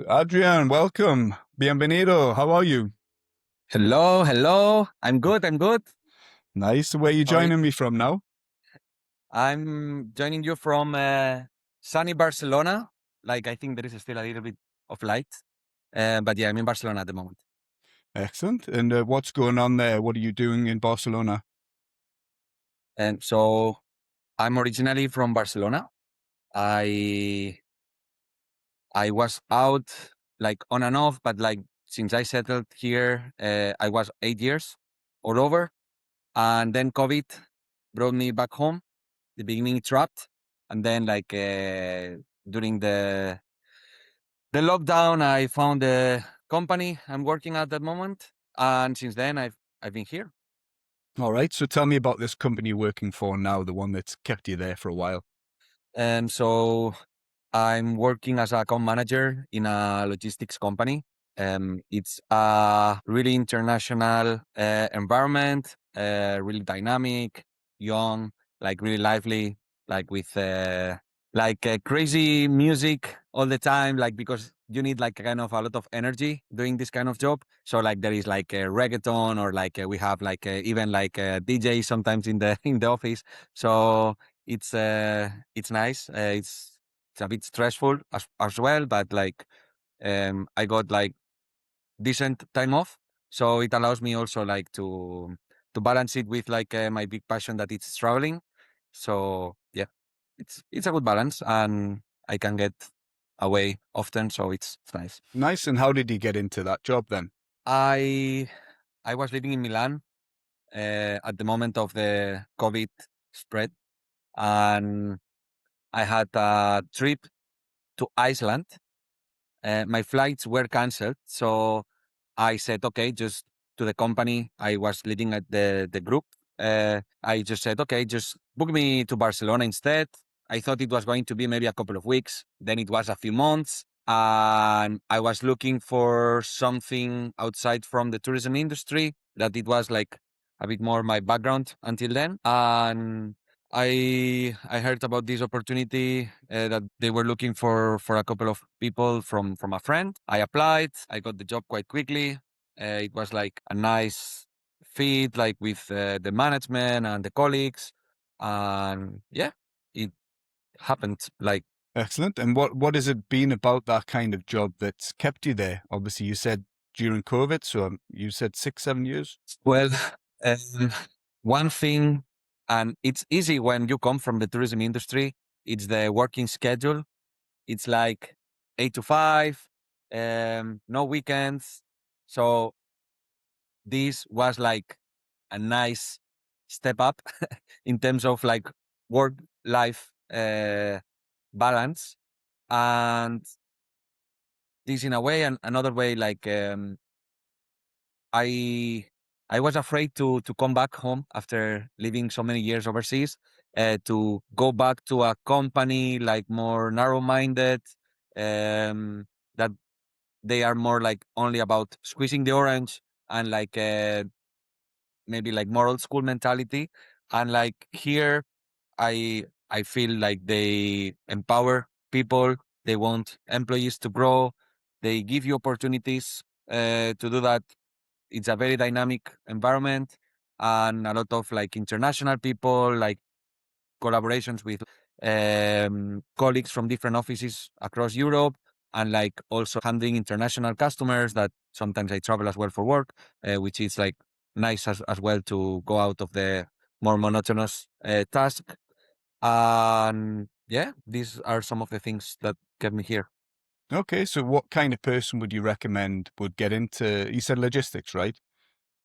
Adrian, welcome. Bienvenido. How are you? Hello. I'm good. Nice. Where are you How are you? joining me from now? I'm joining you from sunny Barcelona. Like, I think there is still a little bit of light. But yeah, I'm in Barcelona at the moment. Excellent. And what's going on there? What are you doing in Barcelona? And so I'm originally from Barcelona. I was out like on and off, but like since I settled here, I was 8 years all over. And then COVID brought me back home. The beginning trapped. And then during the lockdown, I found the company I'm working at that moment, and since then I've been here. All right. So tell me about this company you're working for now, the one that's kept you there for a while. And so I'm working as a account manager in a logistics company. It's a really international environment, really dynamic, young, like really lively, like with crazy music all the time, like because you need like kind of a lot of energy doing this kind of job. So like there is like a reggaeton or we have even like a DJ sometimes in the in the office. So it's nice. It's a bit stressful as well, but I got like decent time off, so it allows me also like to balance it with my big passion that it's traveling. So yeah, it's a good balance, and I can get away often, so it's nice. Nice. And how did you get into that job then? I I was living in Milan at the moment of the COVID spread, and I had a trip to Iceland. My flights were canceled, so I said, okay, just to the company I was leading at the group. I just said, okay, just book me to Barcelona instead. I thought it was going to be maybe a couple of weeks. Then it was a few months. And I was looking for something outside from the tourism industry that it was like a bit more my background until then. And I heard about this opportunity that they were looking for a couple of people from a friend. I applied. I got the job quite quickly. It was like a nice fit, like with the management and the colleagues, and yeah, it happened. Like, Excellent. And what has it been about that kind of job that's kept you there? Obviously, you said during COVID, so you said 6, 7 years. well, um, one thing, and it's easy when you come from the tourism industry. It's the working schedule. It's like 8 to 5, no weekends. So this was like a nice step up in terms of like work life balance. And this in a way, and another way, I I was afraid to come back home after living so many years overseas, to go back to a company like more narrow-minded, that they are more like only about squeezing the orange and maybe like more old school mentality. And like here, I feel like they empower people. They want employees to grow. They give you opportunities to do that. It's a very dynamic environment, and a lot of like international people, like collaborations with colleagues from different offices across Europe, and like also handling international customers that sometimes I travel as well for work, which is like nice as well to go out of the more monotonous task. And yeah, these are some of the things that kept me here. Okay. So what kind of person would you recommend would get into, you said logistics, right?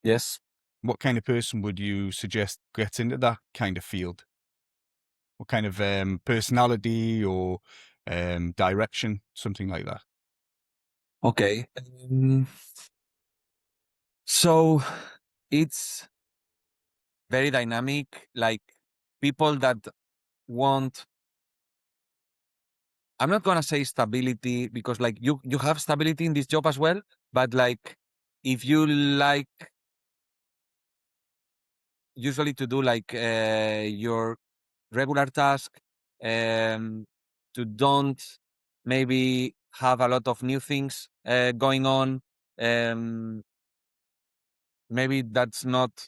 Yes. What kind of person would you suggest gets into that kind of field? What kind of personality or direction, something like that? Okay. So it's very dynamic, like people that want, I'm not gonna say stability, because like you have stability in this job as well, but like if you like usually to do your regular task, to don't maybe have a lot of new things going on. Um, Maybe that's not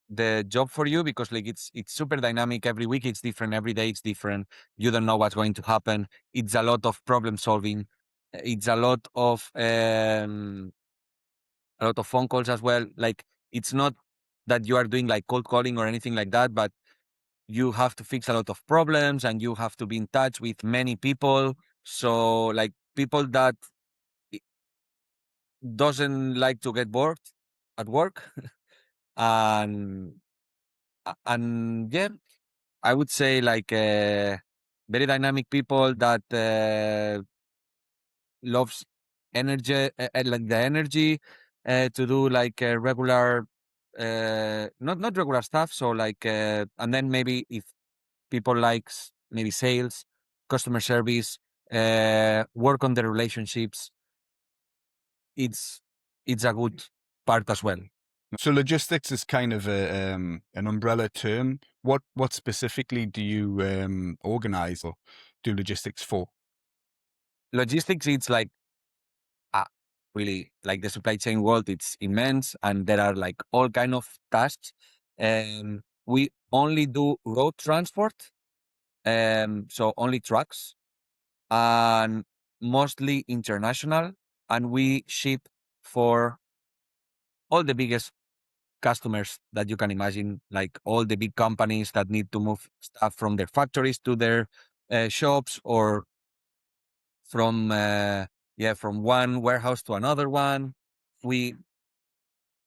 the job for you because like it's super dynamic. Every week it's different. Every day it's different. You don't know what's going to happen. It's a lot of problem solving. It's a lot of phone calls as well. Like it's not that you are doing like cold calling or anything like that, but you have to fix a lot of problems and you have to be in touch with many people. So like people that i- doesn't like to get bored at work and and yeah, I would say like very dynamic people that loves energy, like the energy to do like regular, not regular stuff. So like, and then maybe if people likes maybe sales, customer service, work on the relationships, it's it's a good part as well. So logistics is kind of an umbrella term. What specifically do you organize or do logistics for? Logistics, it's like uh, really like the supply chain world. It's immense, and there are like all kind of tasks. We only do road transport, so only trucks, and mostly international, and we ship for all the biggest customers that you can imagine, like all the big companies that need to move stuff from their factories to their shops, or from from one warehouse to another one. We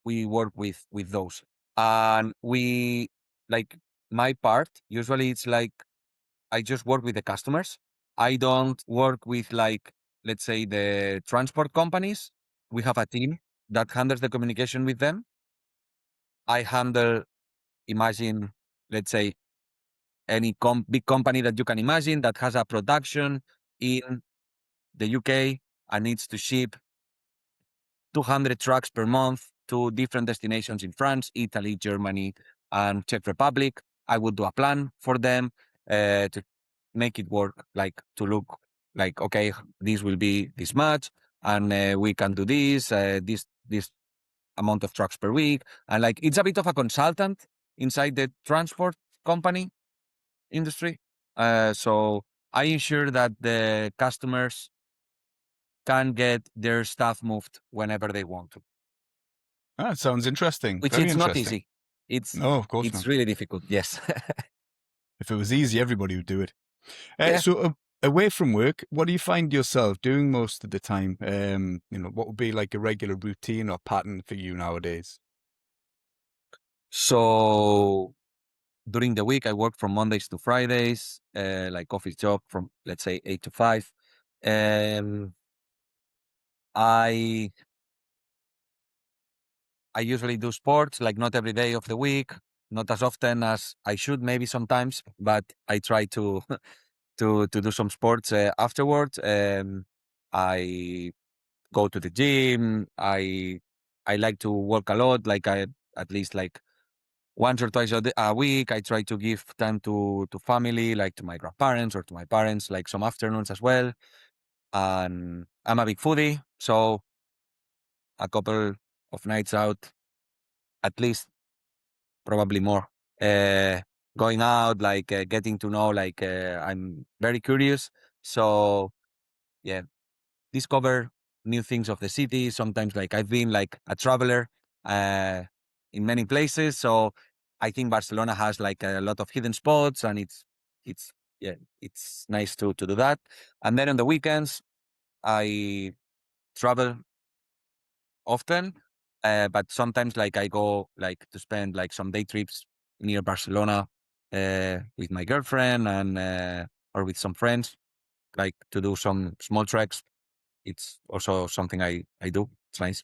we work with those, and we like my part. Usually, it's like I just work with the customers. I don't work with like, let's say, the transport companies. We have a team that handles the communication with them. I handle, imagine, let's say, any big company that you can imagine that has a production in the UK and needs to ship 200 trucks per month to different destinations in France, Italy, Germany, and Czech Republic. I would do a plan for them to make it work, like to look like, okay, this will be this much, and we can do this amount of trucks per week. And like, it's a bit of a consultant inside the transport company industry. So I ensure that the customers can get their stuff moved whenever they want to, Ah, it sounds interesting. which Very it's not interesting. easy. It's No, of course it's not. really difficult. Yes. If it was easy, everybody would do it. Yeah. Away from work, what do you find yourself doing most of the time? What would be like a regular routine or pattern for you nowadays? So during the week, I work from Mondays to Fridays, like office job from, let's say, 8 to 5. Um, I I usually do sports, like not every day of the week, not as often as I should, maybe sometimes, but I try to to do some sports afterwards. I go to the gym. I like to walk a lot, like I at least like once or twice a week. I try to give time to family, like to my grandparents or to my parents, like some afternoons as well. And I'm a big foodie, so a couple of nights out, at least, probably more. Uh, Going out, like getting to know, like I'm very curious, so yeah, discover new things of the city. Sometimes, like I've been like a traveler uh, in many places, so I think Barcelona has like a lot of hidden spots, and it's yeah, it's nice to do that. And then on the weekends, I travel often, but sometimes like I go like to spend like some day trips near Barcelona with my girlfriend and or with some friends, like to do some small treks. It's also something I do. It's nice.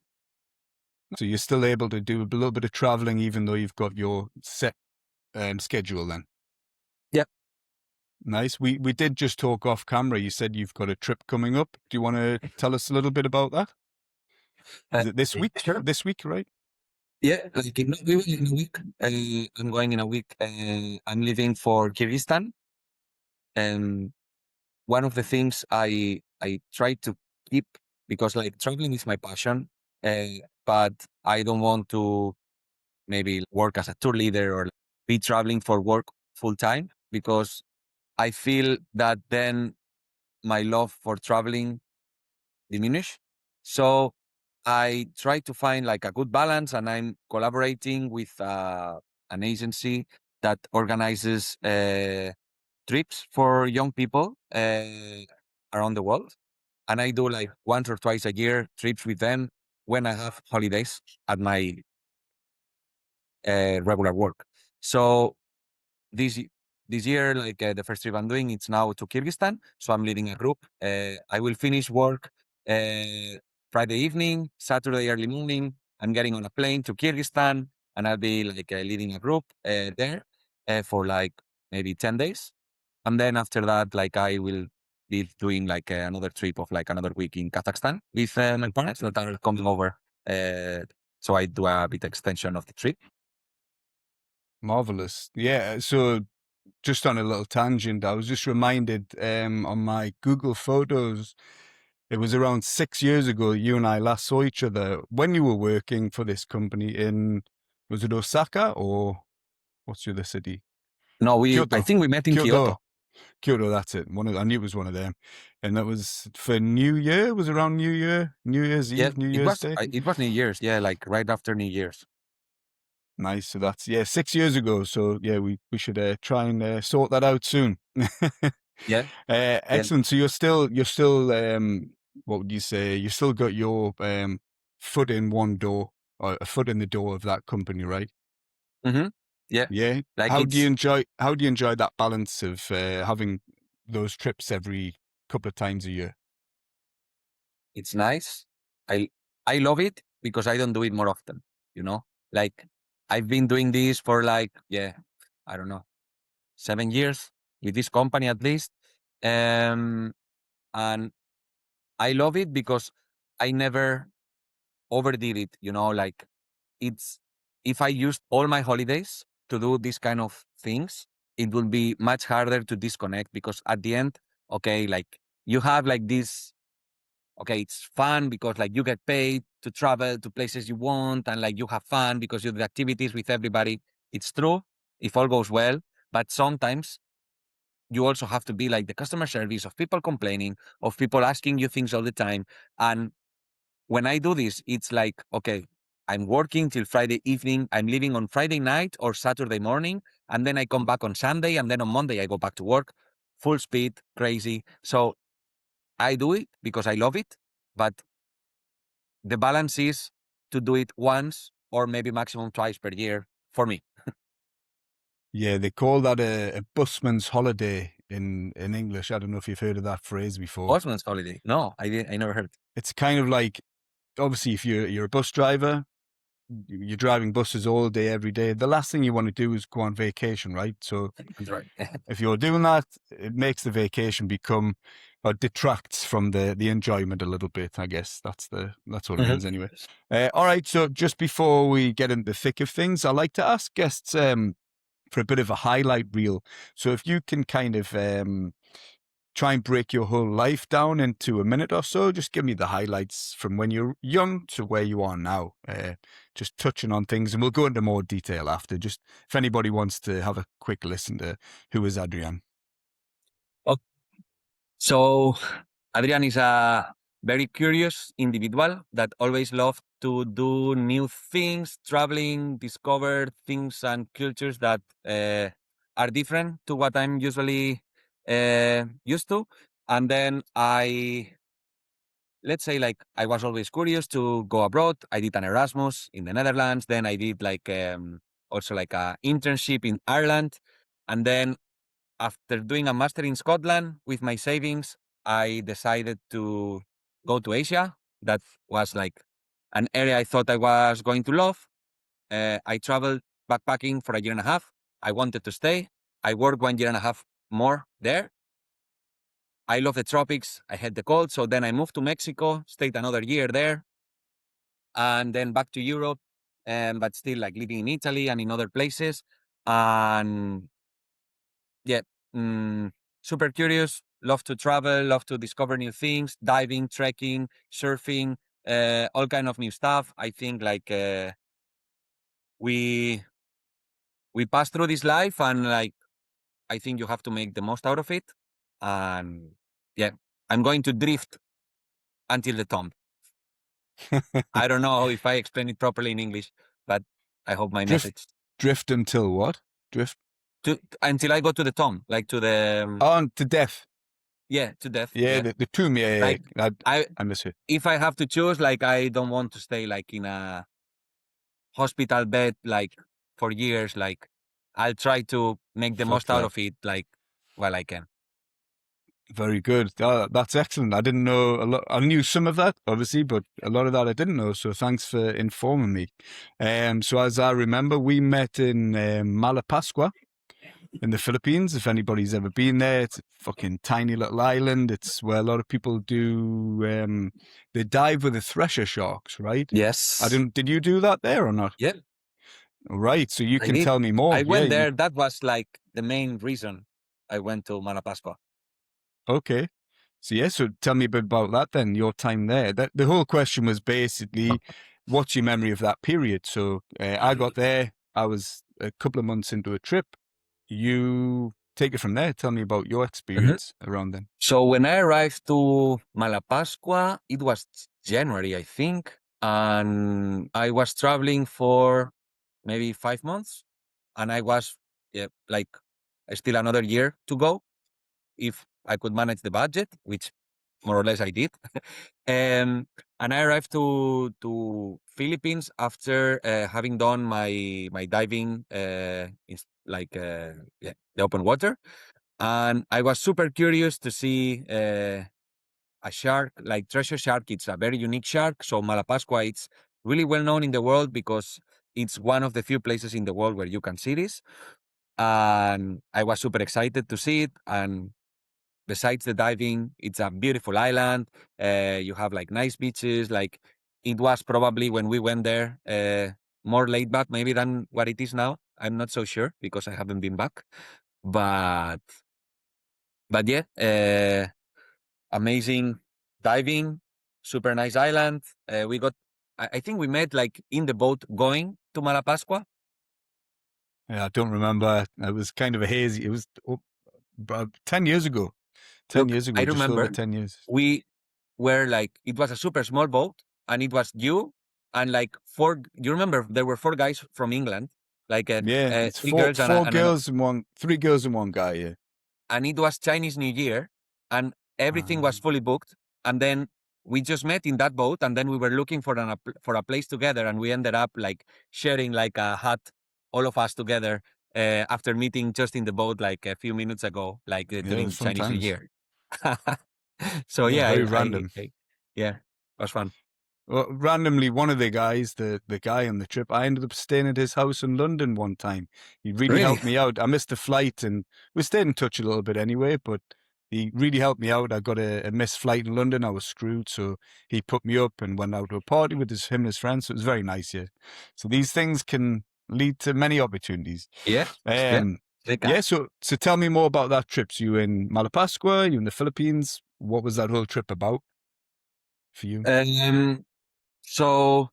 So you're still able to do a little bit of traveling even though you've got your set schedule then. Yeah. Nice. We did just talk off camera. You said you've got a trip coming up. Do you want to tell us a little bit about that? Uh, Is it this week? sure. This week, right? Yeah, like in a week. I'm going in a week. I'm leaving for Kyrgyzstan, and one of the things I try to keep, because like traveling is my passion, but I don't want to maybe work as a tour leader or be traveling for work full time, because I feel that then my love for traveling diminish. So I try to find like a good balance, and I'm collaborating with an agency that organizes trips for young people around the world. And I do like once or twice a year trips with them when I have holidays at my regular work. So this this year, like the first trip I'm doing, it's now to Kyrgyzstan. So I'm leading a group. I will finish work Friday evening, Saturday early morning. I'm getting on a plane to Kyrgyzstan, and I'll be like leading a group there for like maybe 10 days. And then after that, like I will be doing like another trip of like another week in Kazakhstan with my parents that are coming over. Uh, so I do a bit extension of the trip. Marvelous. Yeah. So just on a little tangent, I was just reminded on my Google Photos, it was around 6 years ago you and I last saw each other when you were working for this company in, was it Osaka or what's the other city? No, I Kyoto. think we met in Kyoto. Kyoto. Kyoto, that's it. I knew it was one of them. And that was for New Year, it was around New Year, New Year's Yeah, Eve, New Year's Day. it was New Year's. Yeah, like right after New Year's. Nice. So that's, yeah, 6 years ago. So yeah, we should try and sort that out soon. Yeah, yeah. Excellent. So you're still what would you say? You still got your foot in one door, or a foot in the door of that company, right? Mm-hmm. Yeah, Yeah. like How do you enjoy that balance of having those trips every couple of times a year? it's nice. I I love it because I don't do it more often. You know, like I've been doing this for like I don't know, 7 years with this company at least, and I love it because I never overdid it. Like it's if I used all my holidays to do this kind of things, it would be much harder to disconnect, because at the end, okay, like you have like this, okay, it's fun because like you get paid to travel to places you want, and like you have fun because you do activities with everybody. It's true if all goes well, but sometimes you also have to be like the customer service of people complaining, of people asking you things all the time. And when I do this, it's like, okay, I'm working till Friday evening. I'm leaving on Friday night or Saturday morning. And then I come back on Sunday. And then on Monday, I go back to work full speed, crazy. So I do it because I love it. But the balance is to do it once or maybe maximum twice per year for me. Yeah, they call that a busman's holiday in English. I don't know if you've heard of that phrase before. Postman's holiday. No, I never heard. It's kind of like, obviously, if you're a bus driver, you're driving buses all day, every day. The last thing you want to do is go on vacation, right? So That's right. if you're doing that, it makes the vacation become, or detracts from the enjoyment a little bit. I guess that's what it Mhm. means anyway. All right. So just before we get into the thick of things, I like to ask guests for a bit of a highlight reel. So if you can kind of try and break your whole life down into a minute or so, just give me the highlights from when you're young to where you are now. Just touching on things, and we'll go into more detail after. Just if anybody wants to have a quick listen to who is Adrian. Oh, so Adrian is a very curious individual that always loved to do new things, traveling, discover things and cultures that are different to what I'm usually used to. And then let's say, like, I was always curious to go abroad. I did an Erasmus in the Netherlands. Then I did like also like a internship in Ireland. And then after doing a master in Scotland with my savings, I decided to go to Asia. That was like an area I thought I was going to love. I traveled backpacking for a year and a half. I wanted to stay. I worked 1 year and a half more there. I love the tropics. I hate the cold. So then I moved to Mexico, stayed another year there, and then back to Europe, but still like living in Italy and in other places. And yeah, super curious. love to travel, love to discover new things, diving, trekking, surfing, all kind of new stuff. I think like we pass through this life, and like I think you have to make the most out of it. And yeah, I'm going to drift until the tomb. I don't know if I explain it properly in English, but I hope my drift, message drift until what? Drift until I go to the tomb, like to the on to death. to death. Yeah, Yeah, the tomb. Yeah, like I I miss it. if I have to choose, like I don't want to stay like in a hospital bed like for years. Like I'll try to make the Fuck most out that. of it, like while I can. Very good. That's excellent. I didn't know a lot. I knew some of that, obviously, but a lot of that I didn't know. So thanks for informing me. So as I remember, we met in Malapascua in the Philippines. If anybody's ever been there, it's a fucking tiny little island. It's where a lot of people do. They dive with the thresher sharks, right? I Yes. didn't. Did you do that there or not? Yeah, All right. So you I can did. tell me more. I Yeah. went there. That was like the main reason I went to Malapascua. Okay. So yeah, so tell me a bit about that then, your time there. That the whole question was basically, what's your memory of that period? So I got there, I was a couple of months into a trip. You take it from there. Tell me about your Mhm. experience around then. So when I arrived to Malapascua, it was January, I think, and I was traveling for maybe 5 months, and I was like still another year to go if I could manage the budget, which more or less I did. And I arrived to Philippines after having done my diving in the open water, and I was super curious to see a shark, like treasure shark. It's a very unique shark. So Malapascua, it's really well known in the world because it's one of the few places in the world where you can see this. And I was super excited to see it. And besides the diving, it's a beautiful island. You have like nice beaches. Like it was probably when we went there more laid back maybe than what it is now. I'm not so sure because I haven't been back. But yeah, amazing diving, super nice island. We got, I think we met like in the boat going to Malapascua. Yeah, I don't remember. It was kind of a hazy. It was about 10 years ago. 10 Look, years I ago, just over remember 10 years. we were like, it was a super small boat, and it was you and like four. You remember there were four guys from England, like Yeah, it's three girls four girls and one, three girls and one guy. Yeah. and it was Chinese New Year, and everything was fully booked. And then we just met in that boat, and then we were looking for for a place together, and we ended up like sharing like a hut, all of us together, after meeting just in the boat like a few minutes ago, like Yeah, it was during fun Chinese New times. Year. So Yeah, yeah, very random. yeah, it was fun. Well, randomly, one of the guys, the guy on the trip, I ended up staying at his house in London one time. He really Really? helped me out. I missed the flight, and we stayed in touch a little bit anyway. But he really helped me out. I got a missed flight in London. I was screwed, so he put me up and went out to a party with him and his friends. So it was very nice. Yeah. So these things can lead to many opportunities. Yeah, yeah. They Yeah. can. So tell me more about that trip. So you in Malapascua? You in the Philippines? What was that whole trip about for you? So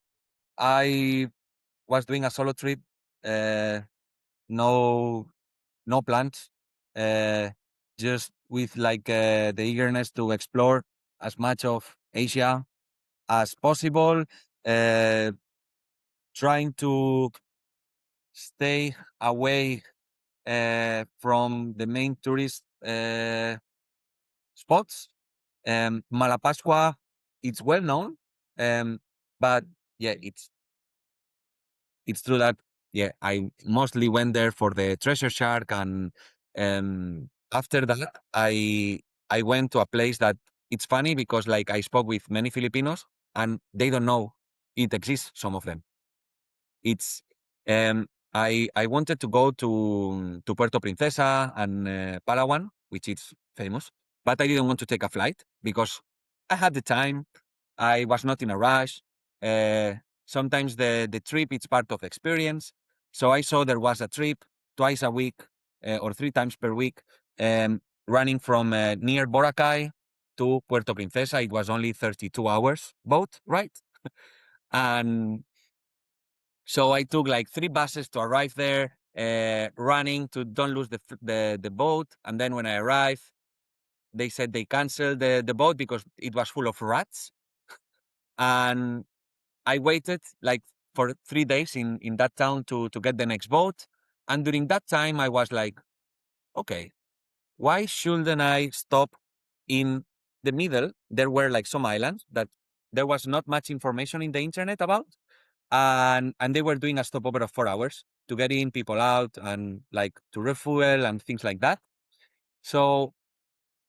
I was doing a solo trip. Uh, no, no plans. Uh, just with like the eagerness to explore as much of Asia as possible. Uh, trying to stay away from the main tourist spots. Malapascua, it's well known, but yeah, it's true that I mostly went there for the treasure shark, and after that I went to a place that it's funny because like I spoke with many Filipinos and they don't know it exists. Some of them. It's I wanted to go to Puerto Princesa and Palawan, which is famous, but I didn't want to take a flight because I had the time. I was not in a rush. Uh, Sometimes the trip is part of experience. So I saw there was a trip twice a week or three times per week, running from near Boracay to Puerto Princesa. It was only 32 hours boat, right? And so I took like 3 buses to arrive there, running to don't lose the boat. And then when I arrived, they said they canceled the boat because it was full of rats. And I waited like for 3 days in that town to get the next boat. And during that time, I was like, okay, why shouldn't I stop in the middle? There were like some islands that there was not much information in the internet about. And they were doing a stopover of 4 hours to get in, people out, and like to refuel and things like that. So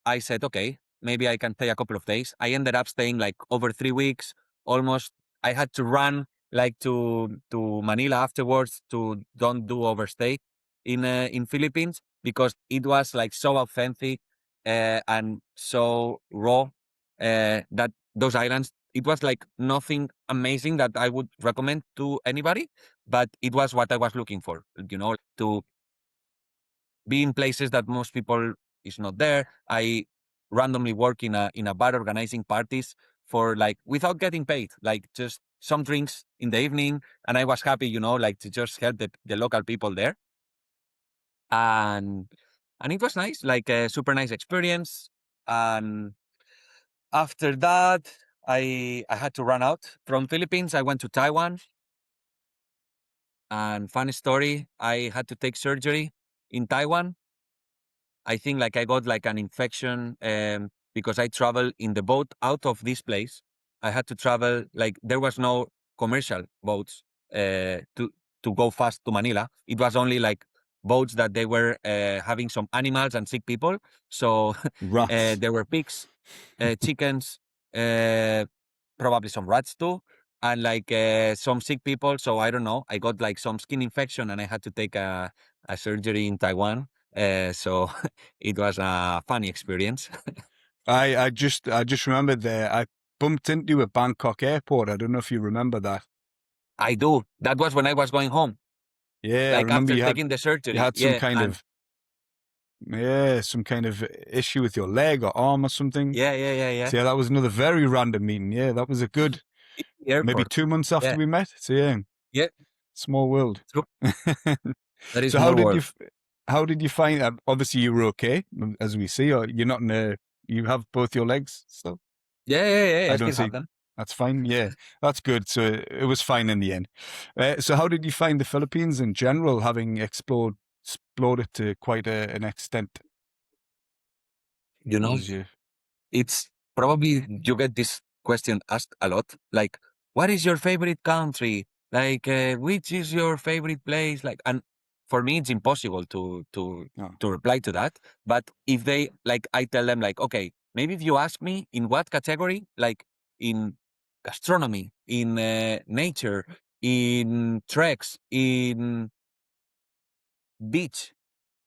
I said, okay, maybe I can stay a couple of days. I ended up staying like over 3 weeks, almost. I had to run like to Manila afterwards to don't do overstay in Philippines because it was like so authentic and so raw that those islands, it was like nothing amazing that I would recommend to anybody, but it was what I was looking for, to be in places that most people is not there. I randomly work in a bar organizing parties for like without getting paid, like just some drinks in the evening, and I was happy, like to just help the local people there, and and it was nice, like a super nice experience. And after that, I had to run out from Philippines. I went to Taiwan, and funny story, I had to take surgery in Taiwan. I think like I got like an infection because I traveled in the boat out of this place. I had to travel like there was no commercial boats to go fast to Manila. It was only like boats that they were having some animals and sick people. So Rats. there were pigs, chickens, uh, probably some rats too, and like some sick people. So I don't know. I got like some skin infection and I had to take a surgery in Taiwan. So it was a funny experience. I just remembered there. I bumped into you at Bangkok airport. I don't know if you remember that. I do. That was when I was going home, Yeah, I like remember after you had taking the you surgery. had some Yeah, kind and of some kind of issue with your leg or arm or something. yeah. So yeah, that was another very random meeting. Yeah, that was a good In the maybe airport. 2 months after Yeah, we met. So yeah, yeah. small world. True. That is So how more did you world. how did you find that? Obviously you were okay, as we see, or you're not in a you have both your legs still. Yeah. I I don't still have see. them. That's fine. Yeah, that's good. So it was fine in the end. So how did you find the Philippines in general, having explored it to quite an extent? You What know, was your it's probably you get this question asked a lot. Like, what is your favorite country? Like, which is your favorite place? Like, and for me, it's impossible oh, to reply to that. But if they like, I tell them like, okay, maybe if you ask me in what category, like in gastronomy, in nature, in treks, in beach,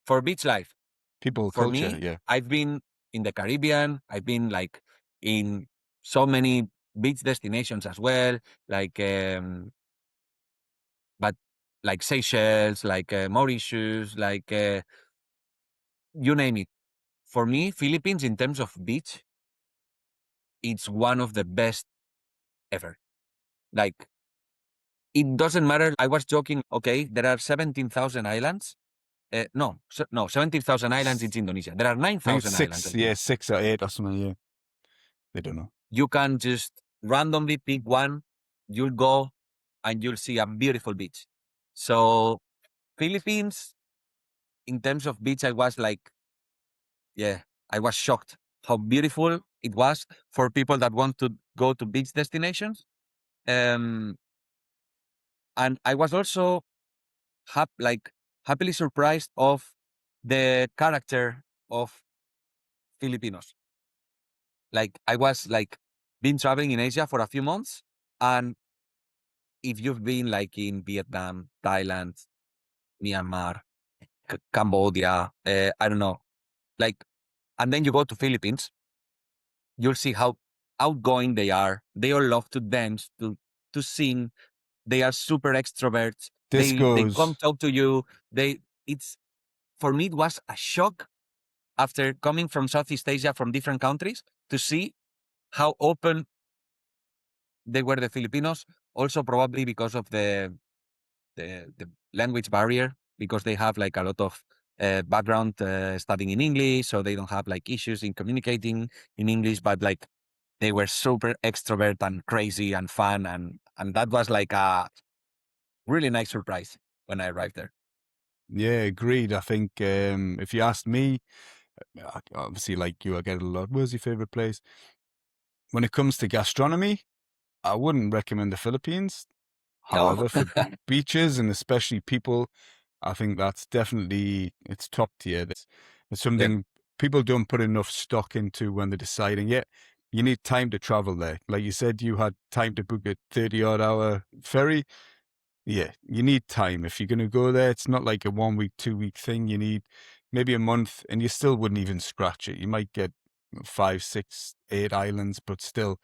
for beach life. people For culture? me, Yeah, I've been in the Caribbean. I've been like in so many beach destinations as well, like but like Seychelles, like Mauritius, like you name it. For me, Philippines in terms of beach, it's one of the best ever. Like it doesn't matter. I was joking. Okay, there are 17,000 islands. No, 17,000 islands. S- It's Indonesia. There are I think it's 9,000 islands, I six. think. Yeah, 6 or 8 or something. Yeah, they don't know. You can just randomly pick one, you'll go and you'll see a beautiful beach. So Philippines, in terms of beach, I was like, yeah, I was shocked how beautiful it was for people that want to go to beach destinations. Um, and I was also like happily surprised of the character of Filipinos. Like I was like been traveling in Asia for a few months, and if you've been like in Vietnam, Thailand, Myanmar, Cambodia, I don't know, like, and then you go to Philippines, you'll see how outgoing they are. They all love to dance, to sing. They are super extroverts. They come Discos. talk to you. They it's for me it was a shock after coming from Southeast Asia, from different countries, to see how open they were, the Filipinos. Also, probably because of the language barrier, because they have like a lot of background studying in English, so they don't have like issues in communicating in English, but like they were super extrovert and crazy and fun, and that was like a really nice surprise when I arrived there. Yeah, agreed. I think if you asked me, obviously, like you, I get a lot. Where's your favorite place? When it comes to gastronomy, I wouldn't recommend the Philippines. No. However, for beaches and especially people, I think that's definitely it's top tier. It's Yeah. something people don't put enough stock into when they're deciding. Yeah, you need time to travel there. Like you said, you had time to book a 30-odd hour ferry. Yeah, you need time. If you're going to go there, it's not like a 1 week, 2 week thing. You need maybe a month, and you still wouldn't even scratch it. You might get 5, 6, 8 islands, but still,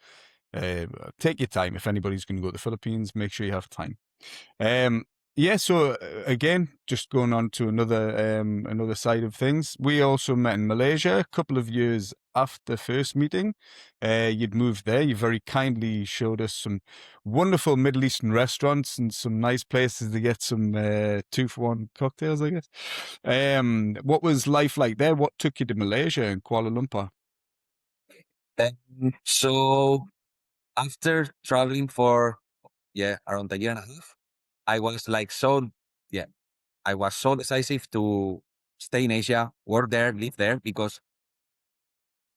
take your time. If anybody's going to go to the Philippines, make sure you have time. Yeah, so again, just going on to another side of things, we also met in Malaysia a couple of years after first meeting. You'd moved there. You very kindly showed us some wonderful Middle Eastern restaurants and some nice places to get some 2-for-1 cocktails, I guess. What was life like there? What took you to Malaysia and Kuala Lumpur? So after traveling for around a year and a half, I was like yeah, I was so decisive to stay in Asia, work there, live there, because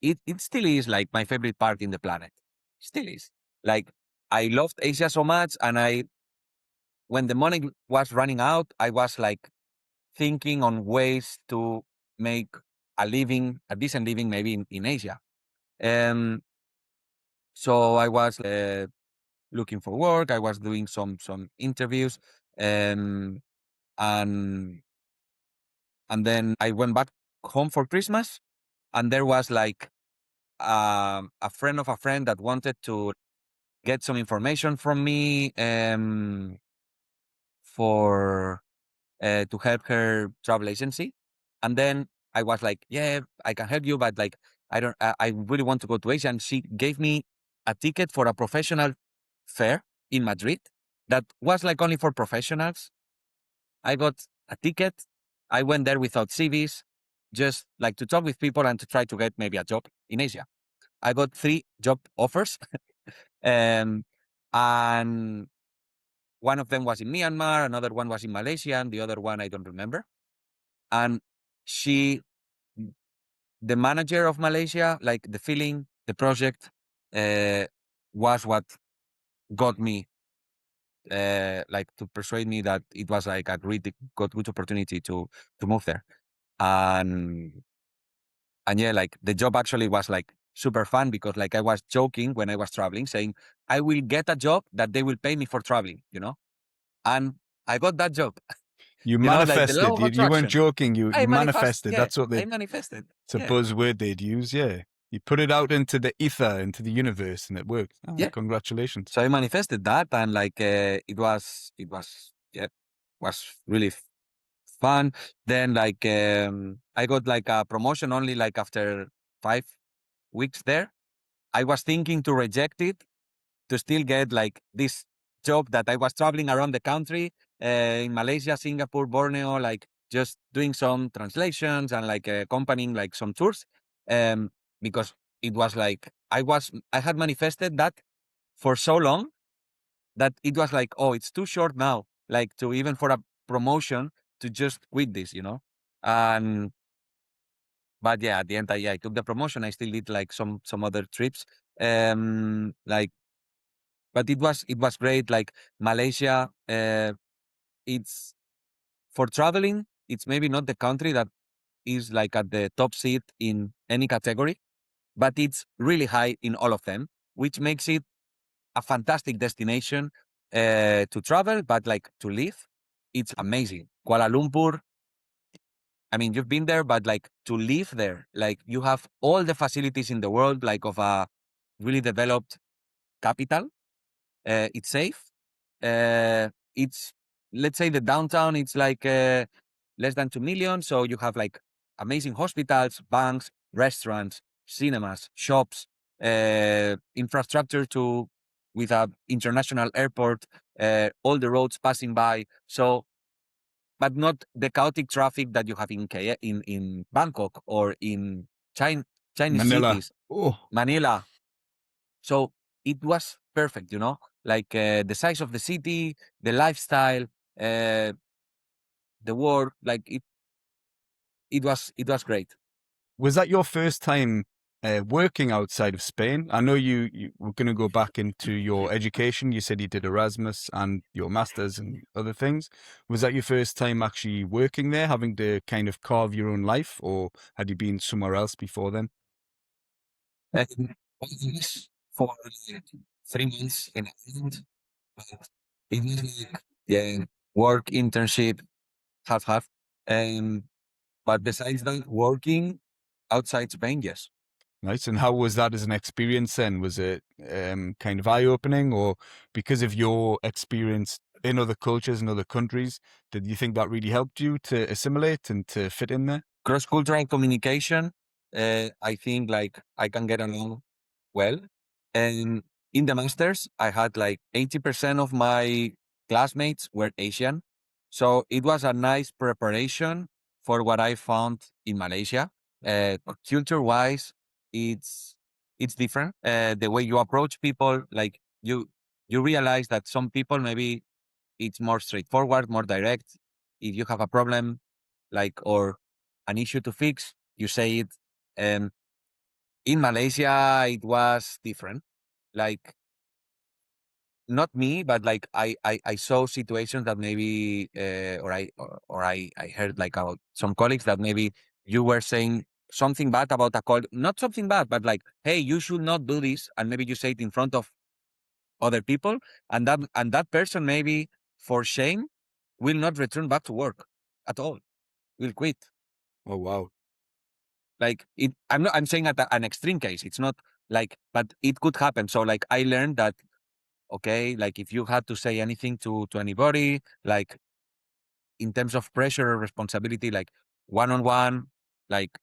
it still is like my favorite part in the planet. Still is. Like I loved Asia so much, and when the money was running out, I was like thinking on ways to make a living, a decent living, maybe in Asia. Um, so I was looking for work. I was doing some interviews, um, and then I went back home for Christmas, and there was like a friend of a friend that wanted to get some information from me for to help her travel agency. And then I was like, yeah, I can help you, but like I don't, I really want to go to Asia. And she gave me a ticket for a professional fair in Madrid that was like only for professionals. I got a ticket. I went there without CVs, just like to talk with people and to try to get maybe a job in Asia. I got 3 job offers, um, and one of them was in Myanmar, another one was in Malaysia, and the other one I don't remember. And she, the manager of Malaysia, like the feeling, the project, uh, was what got me, like to persuade me that it was like a good opportunity to move there. And yeah, like the job actually was like super fun, because like I was joking when I was traveling, saying I will get a job that they will pay me for traveling, and I got that job. You Like the law manifested. of You weren't attraction. joking. You manifested. Yeah, That's what I manifested. it's a Yeah, buzzword they'd use. Yeah, you put it out into the ether, into the universe, and it worked. Oh, yeah. congratulations. So I manifested that, and like yeah, was really fun. Then like I got like a promotion only like after 5 weeks there. I was thinking to reject it to still get like this job that I was traveling around the country, in Malaysia, Singapore, Borneo, like just doing some translations and like accompanying like some tours, um, because it was like I had manifested that for so long that it was like, oh, it's too short now, like to even for a promotion to just quit this. And but yeah, at the end, I took the promotion. I still did like some other trips, like, but it was great. Like Malaysia, it's for traveling. It's maybe not the country that is like at the top seat in any category, but it's really high in all of them, which makes it a fantastic destination to travel, but like to live, it's amazing. Kuala Lumpur, I mean, you've been there, but like to live there, like you have all the facilities in the world, like of a really developed capital. It's safe. It's, let's say the downtown, it's like less than 2 million. So you have like amazing hospitals, banks, restaurants, cinemas, shops, infrastructure to with a international airport, all the roads passing by. So, but not the chaotic traffic that you have in in Bangkok or in Chinese Manila. cities, Oh, Manila. So it was perfect, like the size of the city, the lifestyle, the work, like it was great. was that your first time working outside of Spain? I know you were going to go back into your education. You said you did Erasmus and your masters and other things. Was that your first time actually working there, having to kind of carve your own life, or had you been somewhere else before then? And I was for like 3 months in Ireland, but it was like work internship half half. Um, but besides that, working outside Spain, yes. Nice. And how was that as an experience then? Was it kind of eye-opening, or because of your experience in other cultures and other countries, did you think that really helped you to assimilate and to fit in there? Cross-cultural communication, I think like I can get along well. And in the masters, I had like 80% of my classmates were Asian. So it was a nice preparation for what I found in Malaysia. Culture-wise, it's it's different. The way you approach people, like you realize that some people maybe it's more straightforward, more direct. If you have a problem, like or an issue to fix, you say it. And in Malaysia, it was different. Like not me, but like I saw situations that maybe or I heard like about some colleagues that maybe you were saying something bad about a colleague, not something bad, but like, hey, you should not do this, and maybe you say it in front of other people, and that person maybe for shame will not return back to work at all, will quit. Oh, wow. Like I'm saying at an extreme case. It's not like, but it could happen. So like I learned that okay, like if you had to say anything to anybody, like in terms of pressure or responsibility, like one on one, like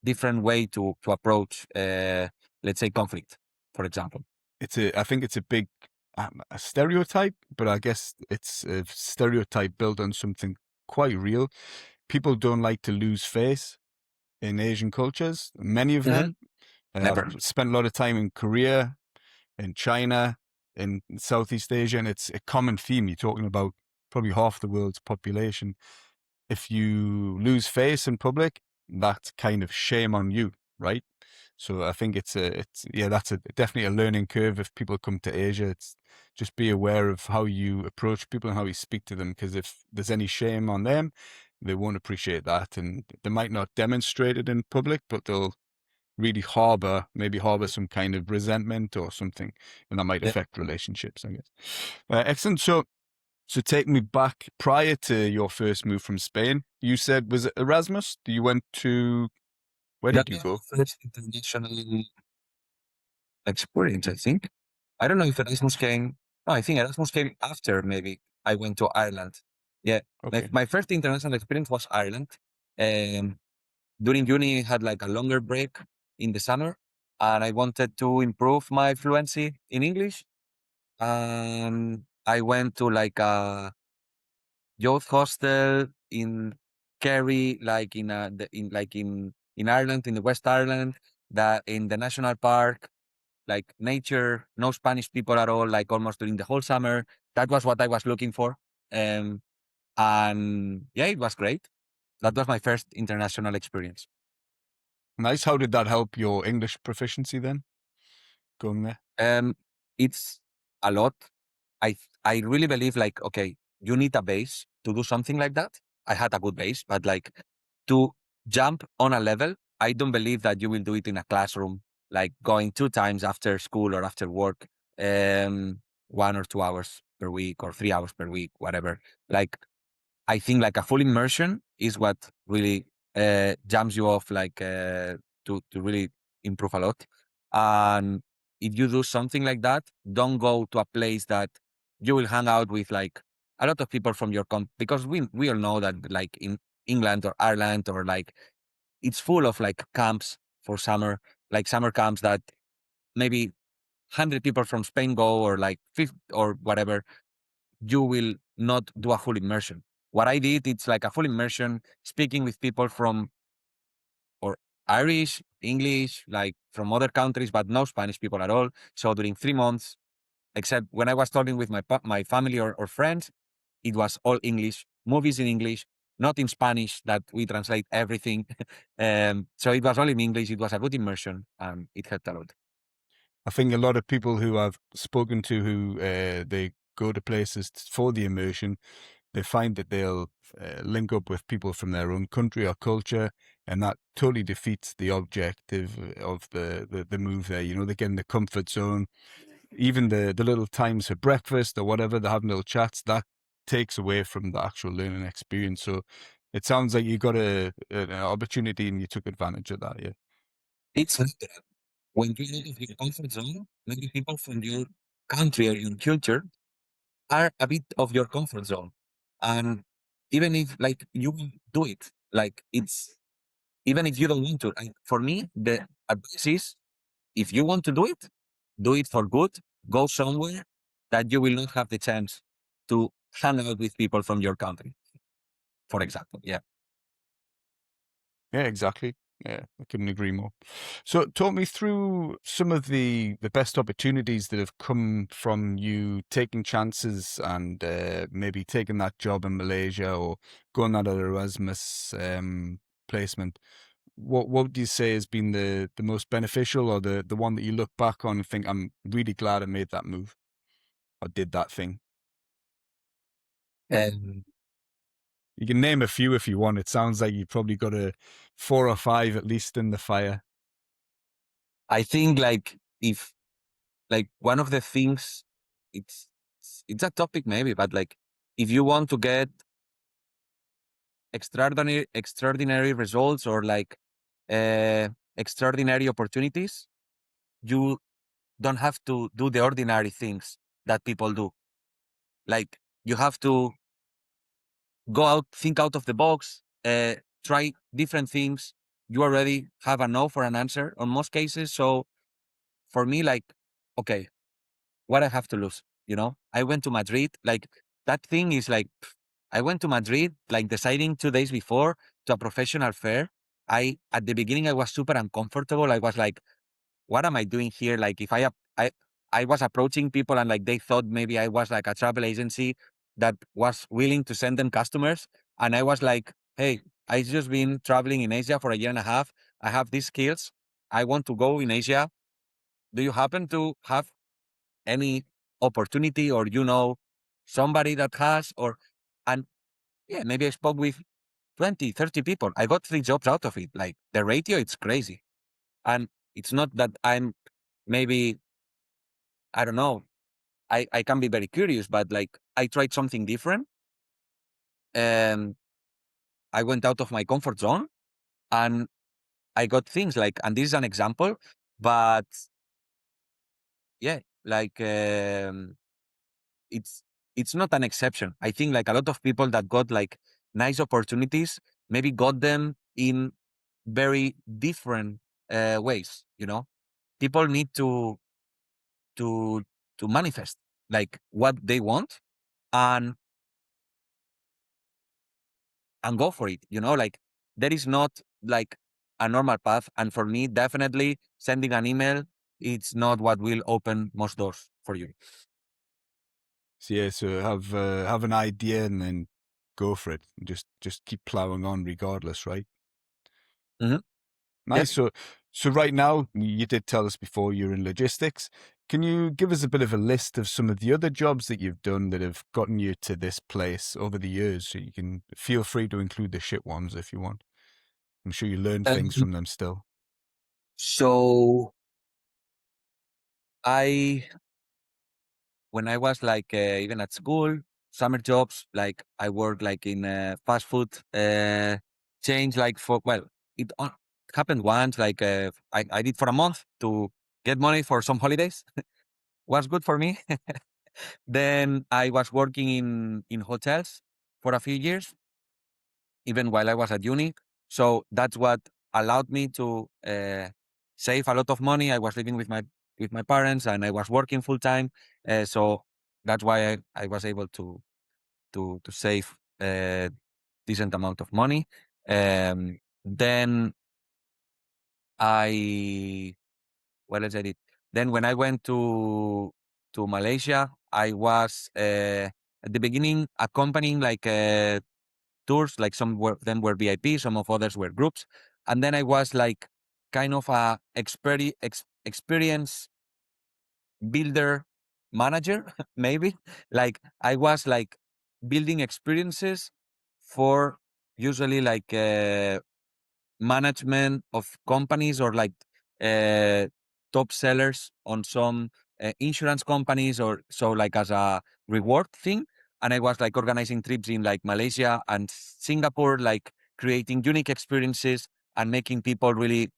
different way to approach, let's say conflict, for example. I think it's a big a stereotype, but I guess it's a stereotype built on something quite real. People don't like to lose face in Asian cultures. Many of Mhm. them. I've Never. spent a lot of time in Korea, in China, in Southeast Asia, and it's a common theme. You're talking about probably half the world's population. If you lose face in public, that's kind of shame on you, right? So I think that's definitely a learning curve if people come to Asia. It's just be aware of how you approach people and how you speak to them, because if there's any shame on them, they won't appreciate that, and they might not demonstrate it in public, but they'll really maybe harbor some kind of resentment or something, and that might Yeah. affect relationships, I guess. Excellent. So take me back prior to your first move from Spain. You said, was it Erasmus? You went to, where That did you was go? my first international experience, I think. I don't know if Erasmus came. No, I think Erasmus came after maybe I went to Ireland. Yeah, Okay. my first international experience was Ireland. Um, During uni, I had like a longer break in the summer, and I wanted to improve my fluency in English. I went to like a youth hostel in Kerry, like in Ireland, in the West Ireland, that in the national park, like nature, no Spanish people at all, like almost during the whole summer. That was what I was looking for. Um, and yeah, it was great. That was my first international experience. Nice. How did that help your English proficiency then, going there? It's a lot. I really believe like, okay, you need a base to do something like that. I had a good base, but like to jump on a level, I don't believe that you will do it in a classroom, like going 2 times after school or after work, 1 or 2 hours per week or 3 hours per week, whatever. Like I think like a full immersion is what really jumps you off, like to really improve a lot. And if you do something like that, don't go to a place that you will hang out with like a lot of people from your because we all know that like England or Ireland, or like it's full of like camps for summer, like summer camps that maybe 100 people from Spain go, or like 50 or whatever. You will not do a full immersion. What I did, it's like a full immersion, speaking with people from or Irish, English, like from other countries, but no Spanish people at all. So during 3 months, except when I was talking with my family or friends, it was all English, movies in English, not in Spanish, that we translate everything. So it was all in English. It was a good immersion, and it helped a lot. I think a lot of people who I've spoken to who they go to places for the immersion, they find that they'll link up with people from their own country or culture, and that totally defeats the objective of the move there. You know, they get in the comfort zone. Even the little times for breakfast or whatever, they're having little chats, that takes away from the actual learning experience. So it sounds like you got an opportunity and you took advantage of that, yeah. It's when you out of your comfort zone, maybe people from your country or your culture are a bit of your comfort zone. And even if like you will do it, like it's even if you don't want to. For me, the advice is if you want to do it for good, go somewhere that you will not have the chance to hang out with people from your country, for example. Yeah. Yeah, exactly. Yeah, I couldn't agree more. So talk me through some of the best opportunities that have come from you taking chances and maybe taking that job in Malaysia or going that Erasmus placement. What would you say has been the most beneficial, or the one that you look back on and think, I'm really glad I made that move or did that thing? And You can name a few if you want. It sounds like you've probably got a 4 or 5 at least in the fire. I think like if like one of the things it's it's a topic maybe, but like if you want to get extraordinary results or like extraordinary opportunities, you don't have to do the ordinary things that people do. Like you have to go out, think out of the box, try different things. You already have a no for an answer on most cases. So for me, like, okay, what I have to lose, you know? I went to Madrid, like that thing is like, I went to Madrid, like deciding 2 days before to a professional fair. At the beginning, I was super uncomfortable. I was like, what am I doing here? Like if I was approaching people and like they thought maybe I was like a travel agency that was willing to send them customers. And I was like, hey, I just been traveling in Asia for a year and a half. I have these skills. I want to go in Asia. Do you happen to have any opportunity, or you know somebody that has, or and yeah, maybe I spoke with 20, 30 people. I got 3 jobs out of it. Like the ratio, it's crazy. And it's not that I'm maybe, I don't know, I can be very curious, but like I tried something different and I went out of my comfort zone and I got things like, and this is an example, but yeah, like it's it's not an exception. I think like a lot of people that got like nice opportunities maybe got them in very different ways. You know, people need to to manifest like what they want and go for it. You know, like there is not like a normal path. And for me, definitely sending an email, it's not what will open most doors for you. So yeah, so have an idea and then go for it. Just keep plowing on regardless, right? Hmm. Yeah. Nice. So right now, you did tell us before you're in logistics. Can you give us a bit of a list of some of the other jobs that you've done that have gotten you to this place over the years? So you can feel free to include the shit ones if you want. I'm sure you learn things Um, from them still. so I, when I was like even at school, summer jobs, like I worked like in fast food change, like for, well, it happened once, like I did for a month to get money for some holidays. Was good for me. Then I was working in hotels for a few years. even while I was at uni. So that's what allowed me to save a lot of money. I was living with my parents and I was working full time. So that's why I was able to save a decent amount of money. Then I what else I did? Then when I went to Malaysia, I was at the beginning accompanying like tours, like some were them were VIP, some of others were groups, and then I was like kind of a experience builder manager, maybe. Like I was like building experiences for usually like management of companies or like uh, top sellers on some insurance companies or so, like as a reward thing. And I was like organizing trips in like Malaysia and Singapore, like creating unique experiences and making people really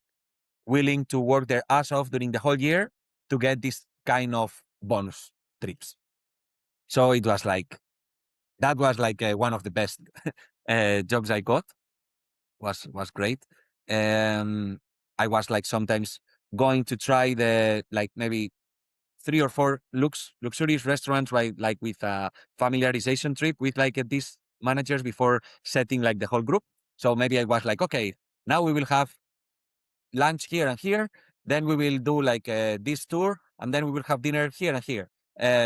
willing to work their ass off during the whole year to get this kind of bonus trips. So it was like that was like one of the best jobs I got. Was great. Um, I was like sometimes going to try the like maybe 3 or 4 luxurious restaurants, right? Like with a familiarization trip with like these managers before setting like the whole group. So maybe I was like, okay, now we will have lunch here and here. Then we will do like this tour, and then we will have dinner here and here.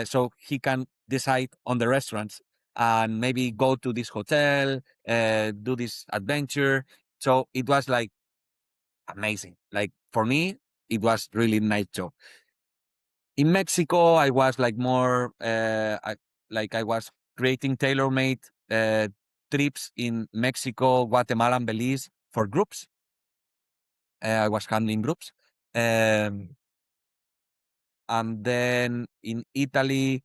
So he can decide on the restaurants and maybe go to this hotel, do this adventure. So it was like amazing. Like for me, it was really nice job. In Mexico, I was like more, I was creating tailor-made trips in Mexico, Guatemala, and Belize for groups. I was handling groups. Um, and then in Italy,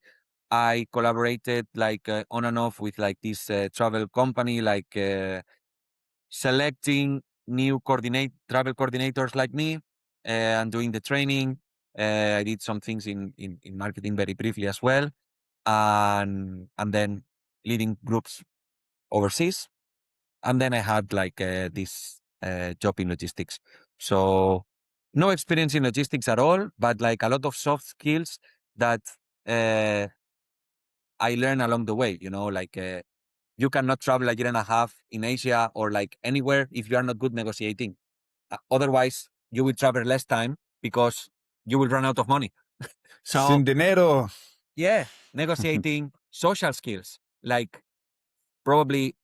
I collaborated like on and off with like this travel company, like selecting new travel coordinators like me and doing the training. I did some things in marketing very briefly as well, and then leading groups overseas. And then I had like this job in logistics. So no experience in logistics at all, but like a lot of soft skills that uh, I learned along the way. Like you cannot travel a year and a half in Asia or like anywhere if you are not good negotiating. Otherwise, you will travel less time because you will run out of money. So Sin dinero. yeah, negotiating, social skills, like probably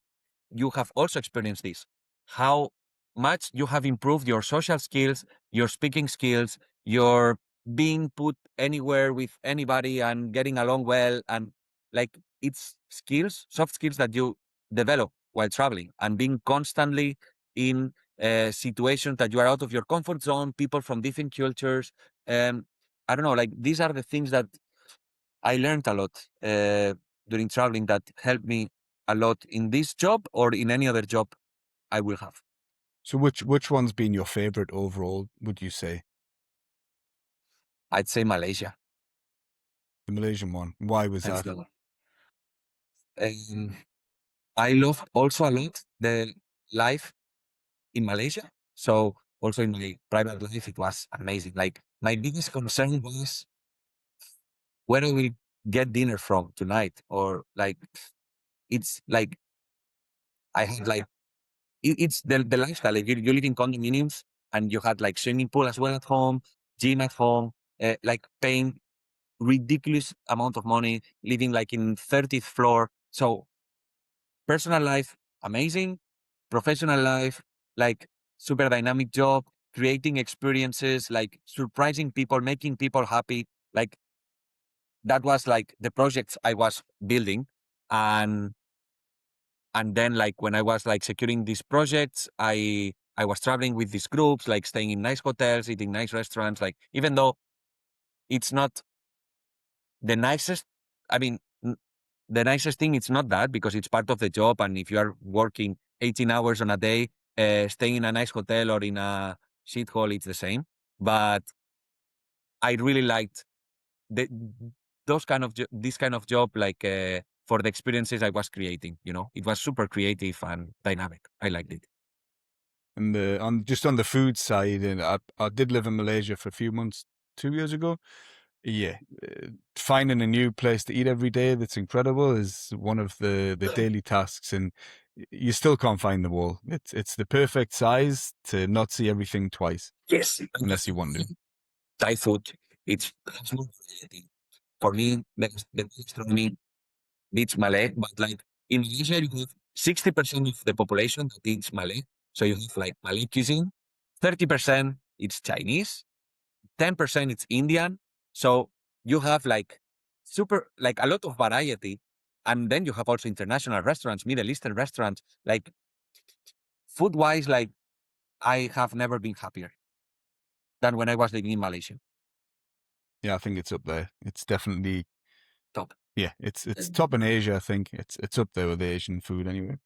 you have also experienced this, how much you have improved your social skills, your speaking skills, your being put anywhere with anybody and getting along well. And like it's skills, soft skills that you develop while traveling and being constantly in situations that you are out of your comfort zone, people from different cultures. I don't know, like these are the things that I learned a lot during traveling that helped me a lot in this job or in any other job I will have. So which one's been your favorite overall, would you say? I'd say Malaysia. The Malaysian one. Why was Hands that? down. Um, I love also a lot the life in Malaysia. So also in my private life, it was amazing. Like my biggest concern was where I will get dinner from tonight, or like it's like I had like it's the lifestyle. Like you live in condominiums and you had like swimming pool as well at home, gym at home, like paying ridiculous amount of money, living like in 30th floor. So personal life, amazing. Professional life, like super dynamic job, creating experiences, like surprising people, making people happy. Like that was like the projects I was building. And and then like when I was like securing these projects, I was traveling with these groups, like staying in nice hotels, eating nice restaurants, like even though it's not the nicest, I mean, the nicest thing, it's not that because it's part of the job. And if you are working 18 hours on a day, staying in a nice hotel or in a shithole, it's the same. But I really liked the, this kind of job, like for the experiences I was creating. It was super creative and dynamic. I liked it. And on the food side, and I did live in Malaysia for a few months 2 years ago. Yeah, finding a new place to eat every day that's incredible is one of the daily tasks, and you still can't find them all. It's the perfect size to not see everything twice, Yes. unless you want to. Thai food, it's more variety. For me, the gastronomy beats Malay, but like in Malaysia, you have 60% of the population that eats Malay. So you have like Malay cuisine, 30% it's Chinese, 10% it's Indian. So you have like like a lot of variety. And then you have also international restaurants, Middle Eastern restaurants. Like food wise, like I have never been happier than when I was living in Malaysia. Yeah, I think it's up there. It's definitely, Top. yeah, it's top in Asia. I think it's up there with Asian food anyway.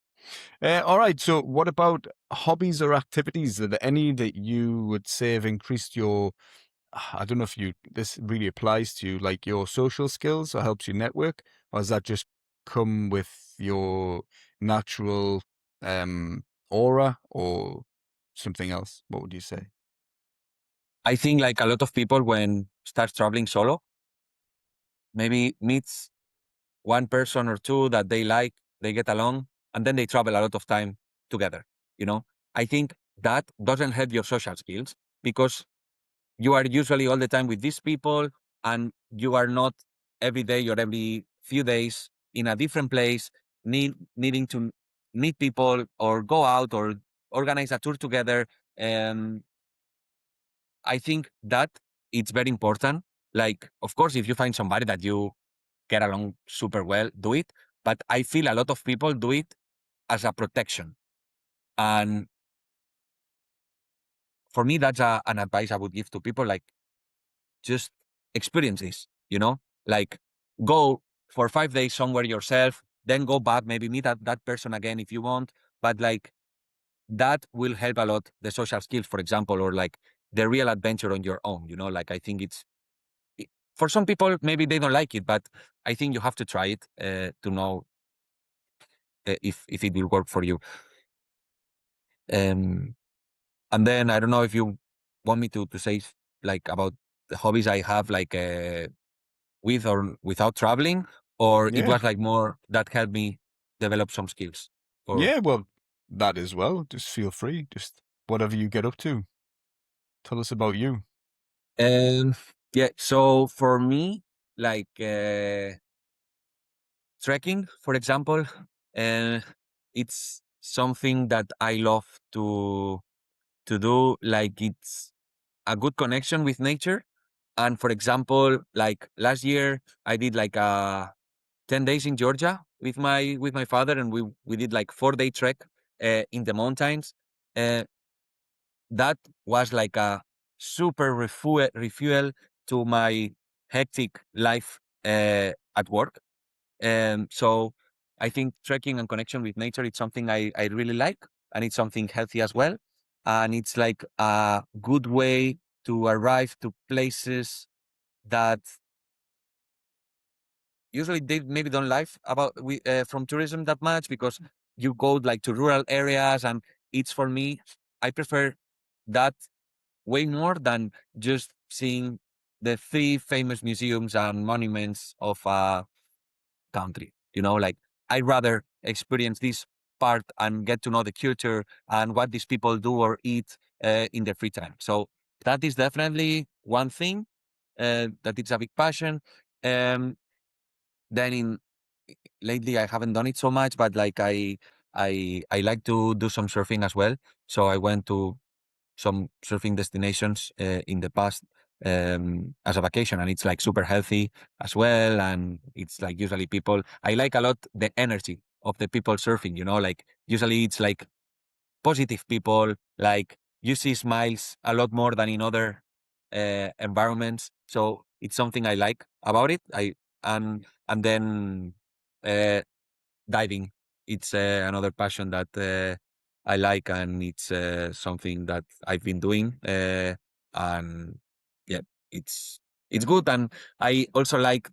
All right. So, what about hobbies or activities? Are there any that you would say have increased your? I don't know if this really applies to you, like your social skills, or helps you network, or does that just come with your natural aura, or something else? What would you say? I think like a lot of people when start traveling solo, maybe meets one person or two that they like, they get along, and then they travel a lot of time together. You know, I think that doesn't help your social skills because you are usually all the time with these people and you are not every day or every few days in a different place, needing to meet people or go out or organize a tour together. Um, I think that it's very important. Like, of course, if you find somebody that you get along super well, do it. But I feel a lot of people do it as a protection. And for me, that's an advice I would give to people. Like, just experience this, like go for 5 days somewhere yourself, then go back, maybe meet that person again if you want. But like, that will help a lot the social skills, for example, or like the real adventure on your own, like I think for some people, maybe they don't like it, but I think you have to try it to know if it will work for you. Um, and then I don't know if you want me to say like about the hobbies I have, like with or without traveling, or it Yeah, was like more that helped me develop some skills. Or yeah. Well, that as well. Just feel free. Just whatever you get up to. Tell us about you. um, yeah, so for me, like trekking, for example, uh, it's something that I love to do. Like it's a good connection with nature. And for example, like last year, I did like 10 days in Georgia with my father, and we did like 4-day trek in the mountains. Uh, that was like a super refuel to my hectic life at work. So I think trekking and connection with nature is something I really like, and it's something healthy as well. And it's like a good way to arrive to places that usually they maybe don't like about from tourism that much, because you go like to rural areas, and it's for me, I prefer that way more than just seeing the 3 famous museums and monuments of a country. Like I'd rather experience this part and get to know the culture and what these people do or eat in their free time. So that is definitely one thing that it's a big passion. Um, then in lately I haven't done it so much, but like I like to do some surfing as well. So I went to some surfing destinations in the past as a vacation, and it's like super healthy as well. And it's like usually people, I like a lot the energy of the people surfing, like usually it's like positive people, like you see smiles a lot more than in other environments. So it's something I like about it. And then uh, diving. It's another passion that I like, and it's something that I've been doing. And yeah, it's good. And I also like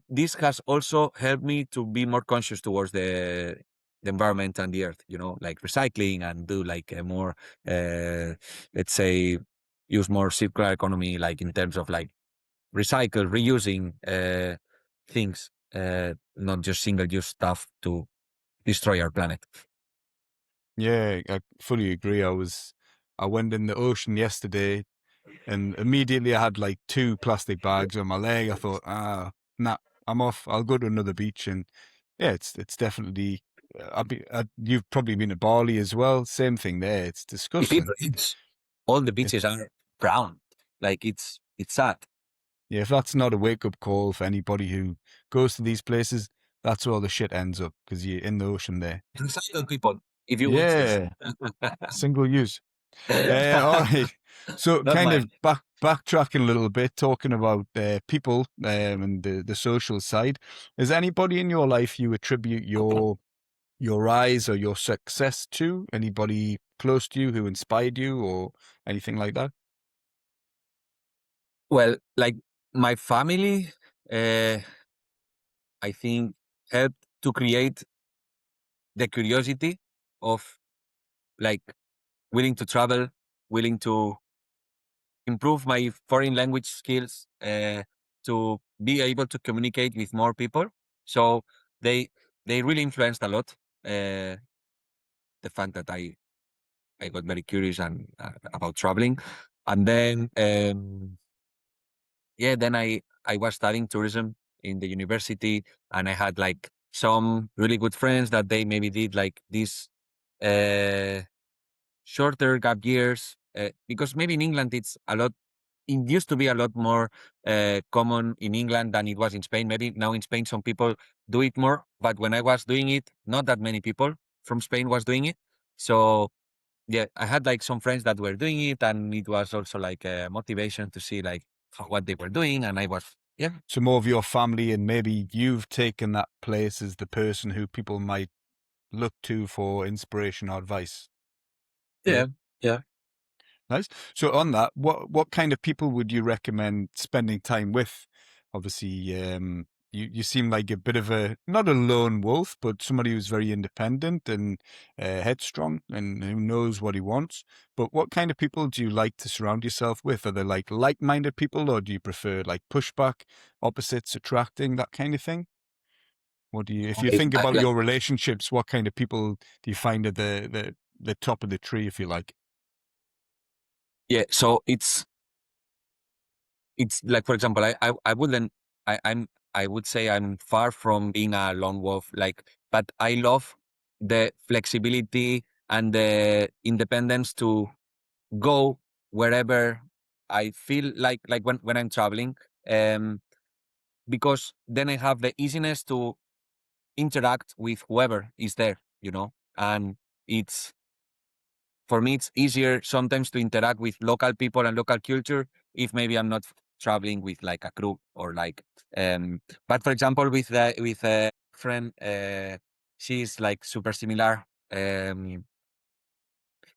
this has also helped me to be more conscious towards the environment and the earth, like recycling and do like a more, let's say, use more circular economy, like in terms of like recycle, reusing things, not just single use stuff to destroy our planet. Yeah, I fully agree. I went in the ocean yesterday and immediately I had like 2 plastic bags on my leg. I thought, nah, I'm off. I'll go to another beach. And yeah, it's definitely, you've probably been to Bali as well. Same thing there. It's If it disgusting. rains, all the If, beaches are brown. Like it's sad. yeah, if that's not a wake up call for anybody who goes to these places, that's where all the shit ends up because you're in the ocean there. Recycle people, if you watch this. Yeah, single use. All right. So Not kind of mine. backtracking a little bit, talking about people and the social side. Is anybody in your life you attribute your rise or your success to? Anybody close to you who inspired you or anything like that? Well, like my family, uh, I think helped to create the curiosity of like willing to travel, willing to improve my foreign language skills, to be able to communicate with more people. So they they really influenced a lot. The fact that I got very curious and about traveling, and then yeah, then I was studying tourism in the university, and I had like some really good friends that they maybe did like these uh, shorter gap years, because maybe in England it's a lot. It used to be a lot more common in England than it was in Spain. Maybe now in Spain some people do it more, but when I was doing it, not that many people from Spain was doing it. So yeah, I had like some friends that were doing it, and it was also like a motivation to see like what they were doing, and I was yeah. So more of your family and maybe you've taken that place as the person who people might look to for inspiration or advice. Yeah. Yeah, yeah. Nice. So on that, what kind of people would you recommend spending time with? Obviously, you seem like a bit of a not a lone wolf, but somebody who's very independent and headstrong and who knows what he wants. But what kind of people do you like to surround yourself with? Are they like-minded people, or do you prefer like pushback, opposites attracting, that kind of thing? What do you, if you think about Like, your relationships, what kind of people do you find at the top of the tree, if you like? yeah, so it's like, for example, I wouldn't I would say I'm far from being a lone wolf, like, but I love the flexibility and the independence to go wherever I feel like when I'm traveling, um because then I have the easiness to interact with whoever is there, and it's for me it's easier sometimes to interact with local people and local culture if maybe I'm not traveling with like a crew or like but for example with a friend, she's like super similar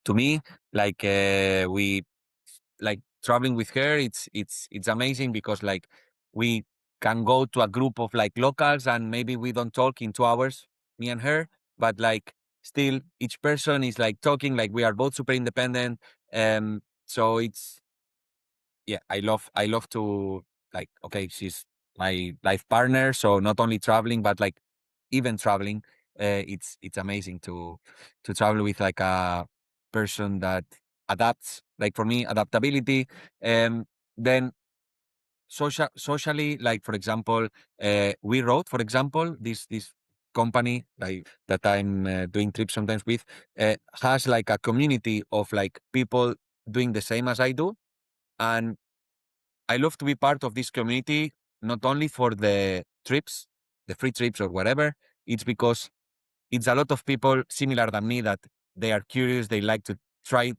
to me, like we like traveling with her, it's amazing because like we can go to a group of like locals and maybe we don't talk in 2 hours, me and her, but like still each person is like talking, like we are both super independent. So it's yeah, I love to like, okay, she's my life partner, so not only traveling but like even traveling, it's amazing to travel with like a person that adapts. Like for me, adaptability. Then socially, like for example, we wrote, for example, this company like that I'm doing trips sometimes with, has like a community of like people doing the same as I do, and I love to be part of this community, not only for the trips, the free trips or whatever. It's because it's a lot of people similar than me that they are curious, they like to try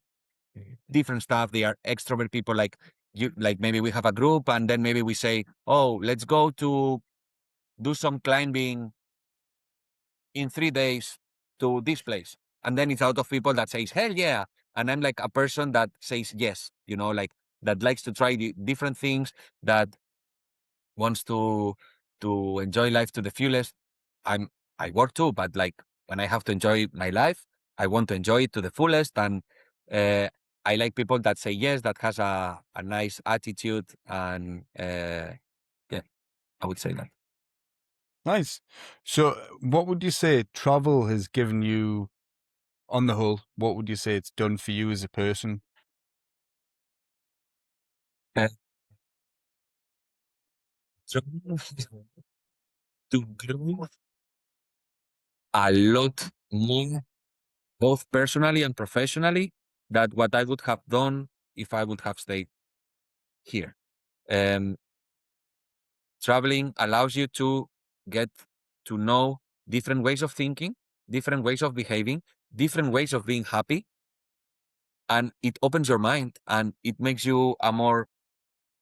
different stuff. They are extrovert people, like you, like maybe we have a group and then maybe we say, oh, let's go to do some climbing in 3 days to this place. And then it's out of people that says, hell yeah. And I'm like a person that says yes, like that likes to try different things, that wants to to enjoy life to the fullest. I work too, but like when I have to enjoy my life, I want to enjoy it to the fullest. And uh, I like people that say yes, that has a nice attitude. And yeah, I would say that. Nice. So, what would you say travel has given you on the whole? What would you say it's done for you as a person? Uh, so to grow a lot more, both personally and professionally, that what I would have done if I would have stayed here. Um, Traveling allows you to get to know different ways of thinking, different ways of behaving, different ways of being happy, and it opens your mind and it makes you a more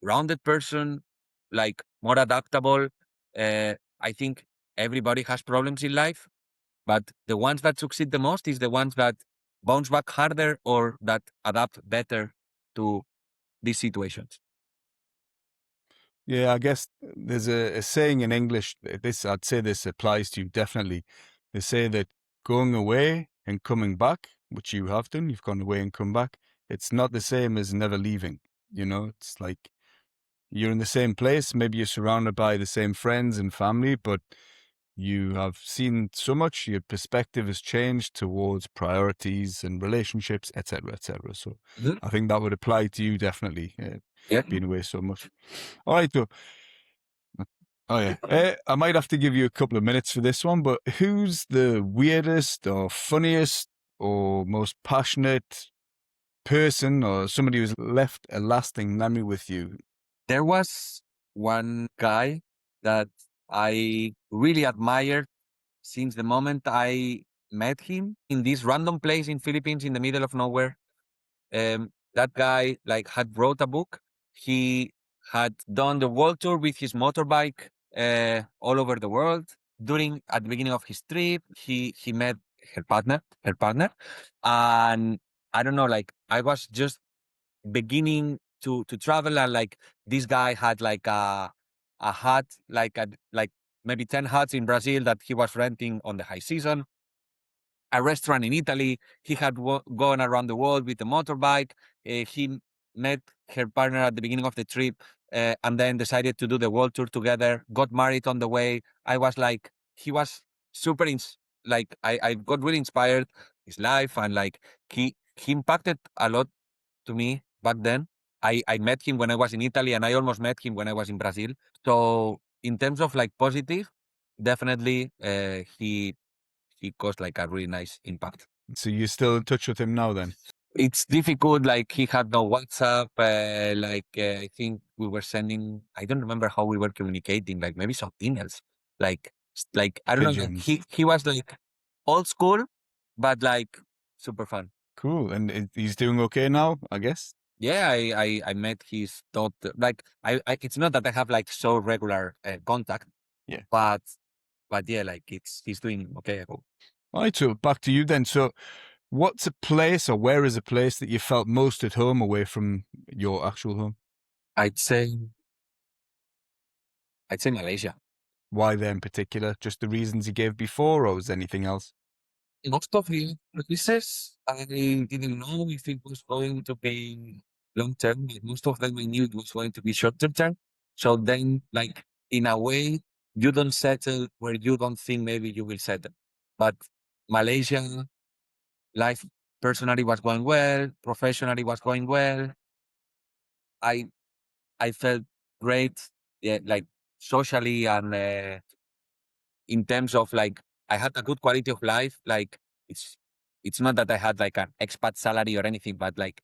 rounded person, like more adaptable. I think everybody has problems in life, but the ones that succeed the most is the ones that bounce back harder or that adapt better to these situations. Yeah, I guess there's a saying in English. This I'd say this applies to you definitely. They say that going away and coming back, which you have done, you've gone away and come back. It's not the same as never leaving. You know, it's like you're in the same place. Maybe you're surrounded by the same friends and family, but you have seen so much. Your perspective has changed towards priorities and relationships, etc., etc. So Mhm. I think that would apply to you definitely, Yeah. being away so much. All right, so oh yeah, I might have to give you a couple of minutes for this one, but who's the weirdest or funniest or most passionate person or somebody who's left a lasting memory with you? There was one guy that I really admired since the moment I met him in this random place in Philippines in the middle of nowhere. That guy like had wrote a book. He had done the world tour with his motorbike all over the world. During at the beginning of his trip, he met her partner, and I don't know, like I was just beginning to travel, and like this guy had like a hut, like maybe 10 huts in Brazil that he was renting on the high season, a restaurant in Italy. He had gone around the world with a motorbike. He met her partner at the beginning of the trip, and then decided to do the world tour together, got married on the way. I was like, he was super, like, I got really inspired his life, and like, he impacted a lot to me back then. I met him when I was in Italy, and I almost met him when I was in Brazil. So in terms of like positive, definitely he caused like a really nice impact. So you're still in touch with him now then? It's difficult, like he had no WhatsApp, I think we were sending, I don't remember how we were communicating, like maybe some emails, like I don't know, like Pigeons. he was like old school, but like super fun. Cool. And he's doing okay now, I guess? Yeah, I met his daughter. Like I it's not that I have like so regular contact, Yeah. but yeah, like he's doing okay. I hope. All right, so back to you then. So what's a place or where is a place that you felt most at home away from your actual home? I'd say I'd say Malaysia. Why there in particular? Just the reasons you gave before, or was anything else? Most of the places I didn't know if it was going to be long term, but most of them I knew it was going to be short term. So then, like in a way, you don't settle where you don't think maybe you will settle. But Malaysia, life personally was going well, professionally was going well. I I felt great, yeah, like socially and in terms of like I had a good quality of life. Like it's it's not that I had like an expat salary or anything, but like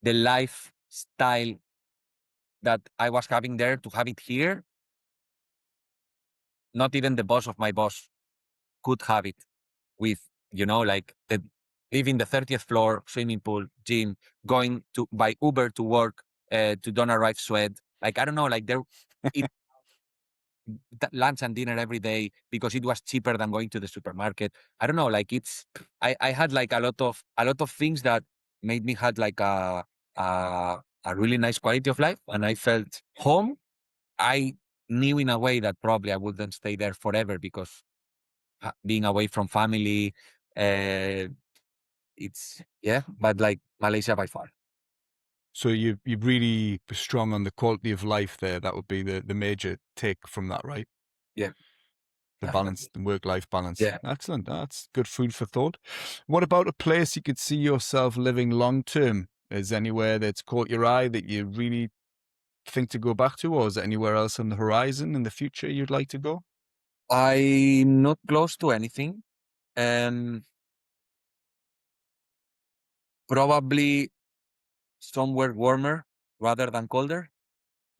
the lifestyle that I was having there to have it here, not even the boss of my boss could have it with, like the living the 30th floor, swimming pool, gym, going to by Uber to work, to don't arrive sweat. Like I don't know, like there it lunch and dinner every day because it was cheaper than going to the supermarket. I don't know, like I had like a lot of things that made me had like a really nice quality of life, and I felt home. I knew in a way that probably I wouldn't stay there forever because being away from family, it's but like Malaysia by far. So you're really strong on the quality of life there. That would be the major take from that, right? Yeah, The balance, definitely. the work-life balance. Yeah. Excellent. That's good food for thought. What about a place you could see yourself living long term? Is anywhere that's caught your eye that you really think to go back to, or is there anywhere else on the horizon in the future you'd like to go? I'm not close to anything. Um, Probably somewhere warmer rather than colder.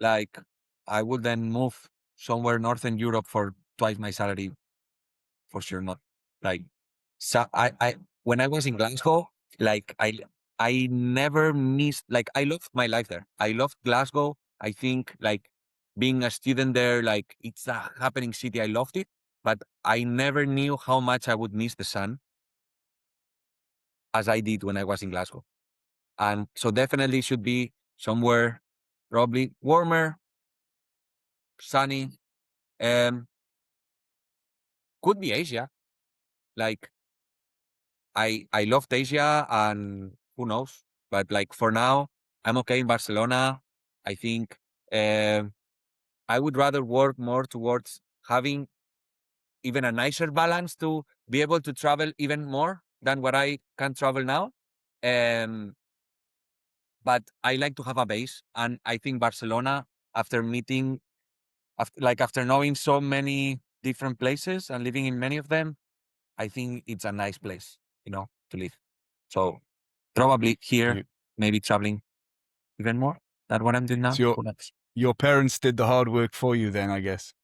Like I would then move somewhere Northern Europe for twice my salary for sure. Not like so. I when I was in Glasgow, like I never missed. Like I loved my life there. I loved Glasgow. I think like being a student there, like it's a happening city. I loved it, but I never knew how much I would miss the sun as I did when I was in Glasgow. And so definitely should be somewhere probably warmer, sunny. Um, could be Asia. Like I loved Asia, and who knows? But like for now, I'm okay in Barcelona. I think um, I would rather work more towards having even a nicer balance to be able to travel even more than what I can travel now. Um, but I like to have a base, and I think Barcelona, after meeting, after knowing so many different places and living in many of them, I think it's a nice place, to live. So probably here, You, maybe traveling even more than what I'm doing now. so Who knows? your parents did the hard work for you then, I guess.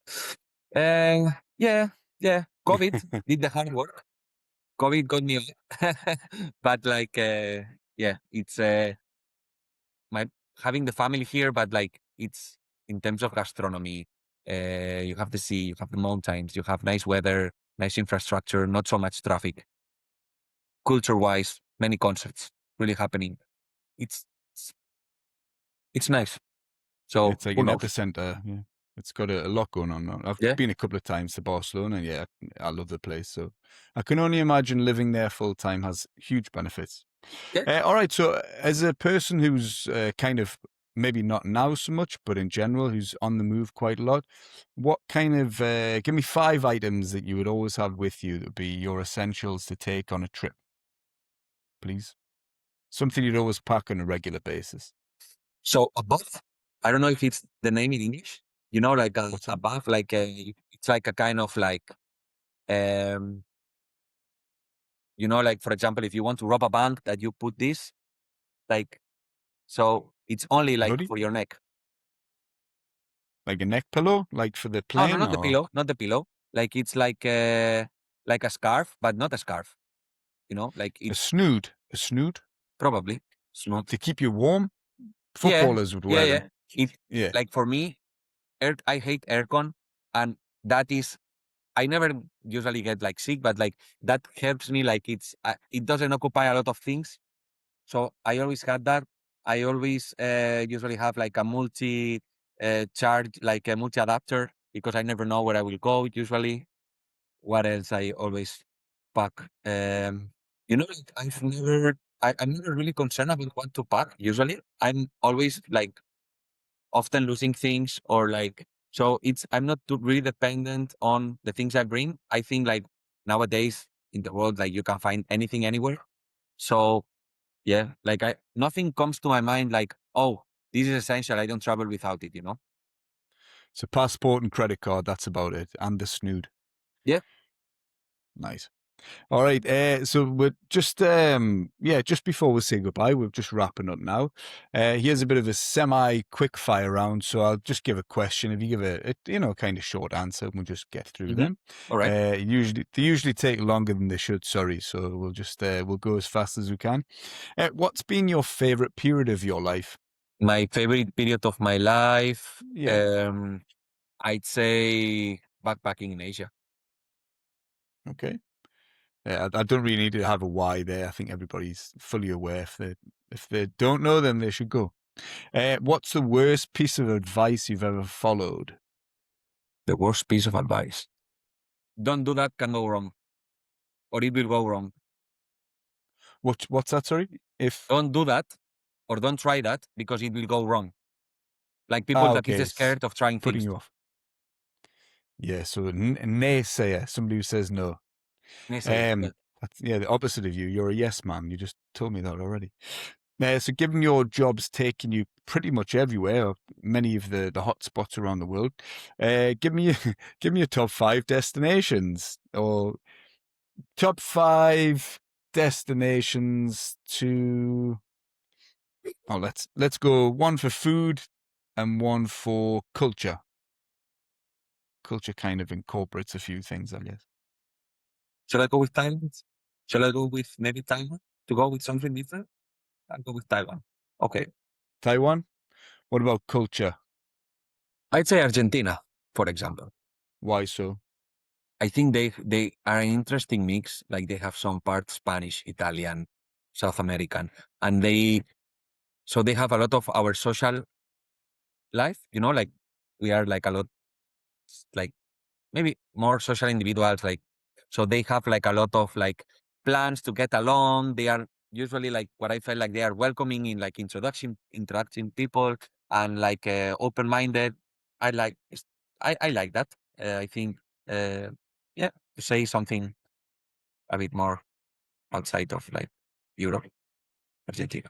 Yeah, yeah. COVID did the hard work. COVID got me, but like, yeah, it's my having the family here, but like it's in terms of gastronomy. You have the sea, you have the mountains, you have nice weather, nice infrastructure, not so much traffic. Culture-wise, many concerts really happening. It's it's, it's nice. So It's like who an knows? epicenter. Yeah. It's got a lot going on. I've Yeah, been a couple of times to Barcelona, and yeah, I love the place. So I can only imagine living there full time has huge benefits. yeah. All right. So as a person who's kind of maybe not now so much, but in general, who's on the move quite a lot, what kind of give me 5 items that you would always have with you that would be your essentials to take on a trip, please? Something you'd always pack on a regular basis. So a buff, I don't know if it's the name in English. Like What's a that? buff, like it's like a kind of like, um, like for example, if you want to rob a bank, that you put this, like, so it's only A like hoodie? for your neck. Like a neck pillow, like for the Oh no, plane, not the or pillow, not the pillow. Like it's like a scarf, but not a scarf. Like a it's snood? A snood probably it's not. to keep you warm? Yeah, Footballers would yeah, wear yeah. them. It Yeah. like for me, I hate aircon, and that is I never usually get like sick, but like that helps me. Like it doesn't occupy a lot of things, so I always had that. I always usually have like a multi charge, like a multi adapter, because I never know where I will go. Usually, what else I always pack? Like I'm never really concerned about what to pack. Usually, I'm always like often losing things, or like, so I'm not too really dependent on the things I bring. I think like nowadays in the world, like you can find anything anywhere. So yeah, like nothing comes to my mind like, oh, this is essential, I don't travel without it. So passport and credit card, that's about it. And the snood. Yeah. Nice. All right. So we're just just before we say goodbye, we're just wrapping up now. Here's a bit of a semi quick fire round. So I'll just give a question. If you give a kind of short answer, we'll just get through Hmm. them. All right. They usually take longer than they should. Sorry. So we'll just we'll go as fast as we can. What's been your favorite period of your life? My favorite period of my life, Yeah. I'd say backpacking in Asia. Okay. Yeah, I don't really need to have a why there. I think everybody's fully aware. If they don't know, then they should go. What's the worst piece of advice you've ever followed? The worst piece of advice. Don't do that, can go wrong. Or it will go wrong. What's that? Sorry, if Don't do that or don't try that because it will go wrong. Like people that okay, is it's scared of trying putting things. you off. Yeah, so a naysayer, somebody who says no. Yeah. Yeah, the opposite of you. You're a yes man. You just told me that already. So given your job's taking you pretty much everywhere, or many of the hot spots around the world, give me give me your top 5 destinations or top 5 destinations to. Oh, let's go one for food and one for culture. Culture kind of incorporates a few things, I guess. Shall I go with Thailand? Shall I go with maybe Taiwan to go with something different? I'll go with Taiwan. Okay. Taiwan. What about culture? I'd say Argentina, for example. Why so? I think they are an interesting mix. Like they have some part Spanish, Italian, South American, and they have a lot of our social life. Like we are like a lot like maybe more social individuals. Like so they have like a lot of like plans to get along. They are usually like what I felt like they are welcoming in like interacting people and like open minded. I like I like that. I think yeah to say something a bit more outside of like Europe, Argentina.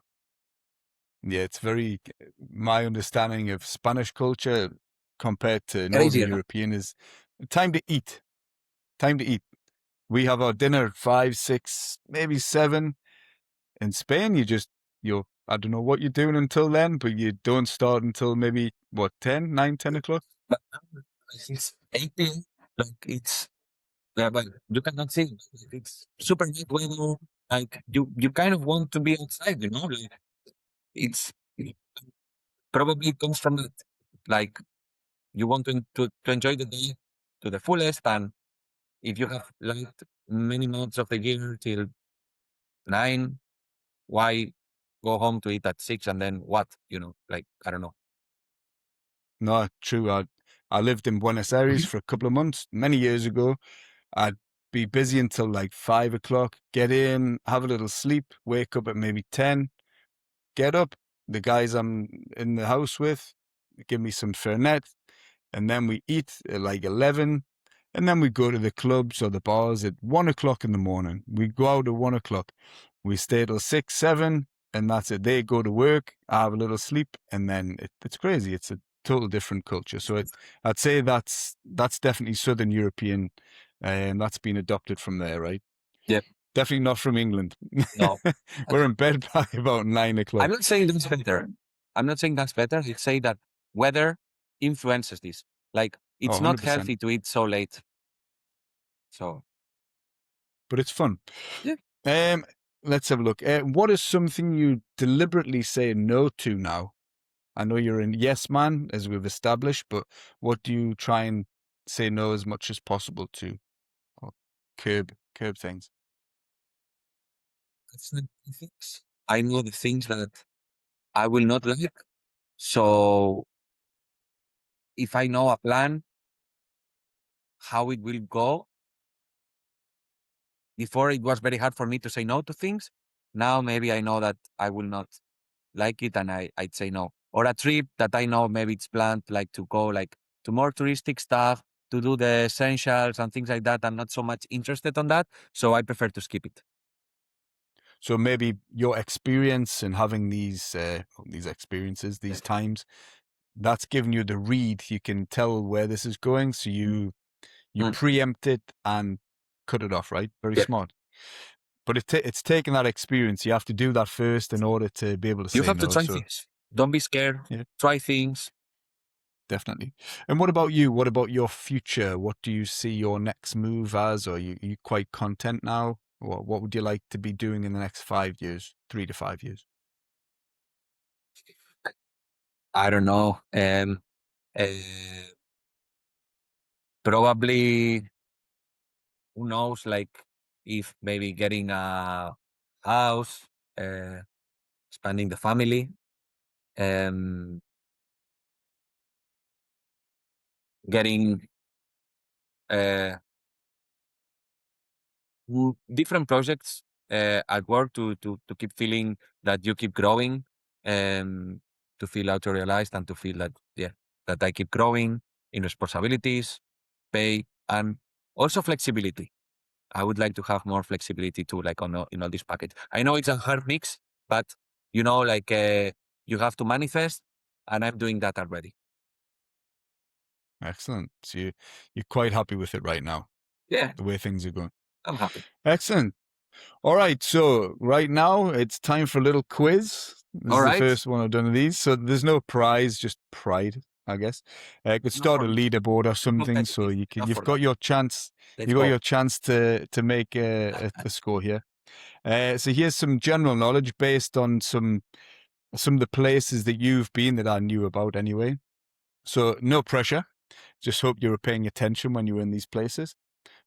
Yeah, it's very, my understanding of Spanish culture compared to Northern Crazier. European is time to eat. Time to eat. We have our dinner at 5, 6, maybe 7. In Spain, I don't know what you're doing until then, but you don't start until maybe, what, 10, 9, 10 o'clock? But now it's 8 p.m. Like it's yeah, but you cannot see it. It's super hot weather. Like you kind of want to be outside, Like it's probably comes from that. Like you want to enjoy the day to the fullest, and if you have like many months of the year till 9, why go home to eat at 6 and then what? Like I don't know. No, true. I lived in Buenos Aires for a couple of months many years ago. I'd be busy until like 5 o'clock, get in, have a little sleep, wake up at maybe 10, get up. The guys I'm in the house with give me some Fernet, and then we eat at like 11, and then we go to the clubs or the bars at 1 o'clock in the morning. We go out at 1 o'clock. We stay till 6, 7, and that's it. They go to work, I have a little sleep, and then it's crazy. It's a total different culture. So I'd say that's definitely Southern European, and that's been adopted from there, right? Yeah. Definitely not from England. No. We're in bed by about 9 o'clock. I'm not saying that's better. I'm not saying that's better. I say that weather influences this. Like Oh, it's not 100%. healthy to eat so late. So But it's fun. yeah. Let's have a look. What is something you deliberately say no to now? I know you're a yes man, as we've established, but what do you try and say no as much as possible to, or curb things? That's not the things. I know the things that I will not like. So if I know a plan, how it will go, before it was very hard for me to say no to things. Now maybe I know that I will not like it and I'd say no. Or a trip that I know maybe it's planned like to go like to more touristic stuff, to do the essentials and things like that. I'm not so much interested on that. So I prefer to skip it. So maybe your experience in having these experiences, these times, that's given you the read. You can tell where this is going, so you Mm. preempt it and cut it off. Right? Very Yeah. smart. But it's taking that experience. You have to do that first in order to be able to You say have to no. try So things. Don't be scared. yeah, Try things. definitely. And what about you? What about your future? What do you see your next move as? Or are you quite content now? Or what would you like to be doing in the next 5 years, 3 to 5 years? I don't know. Uh, Probably, who knows, like if maybe getting a house, uh, expanding the family, um, getting uh, different projects at work to keep feeling that you keep growing, and to feel auto-realized, and to feel that, yeah, that I keep growing in responsibilities, pay, and also flexibility. I would like to have more flexibility too, like in all this package. I know it's a hard mix, but like you have to manifest, and I'm doing that already. Excellent. So you're quite happy with it right now, Yeah, the way things are going. I'm happy. Excellent. All right. So right now it's time for a little quiz. This All is the right. first one I've done of these. So there's no prize, just pride, I guess. Could Enough start for a me. leaderboard or something. So Competitive. Enough you've for got that. your chance. Let's You've got go. your chance to make a score here. So here's some general knowledge based on some of the places that you've been that I knew about anyway. So no pressure. Just hope you were paying attention when you were in these places.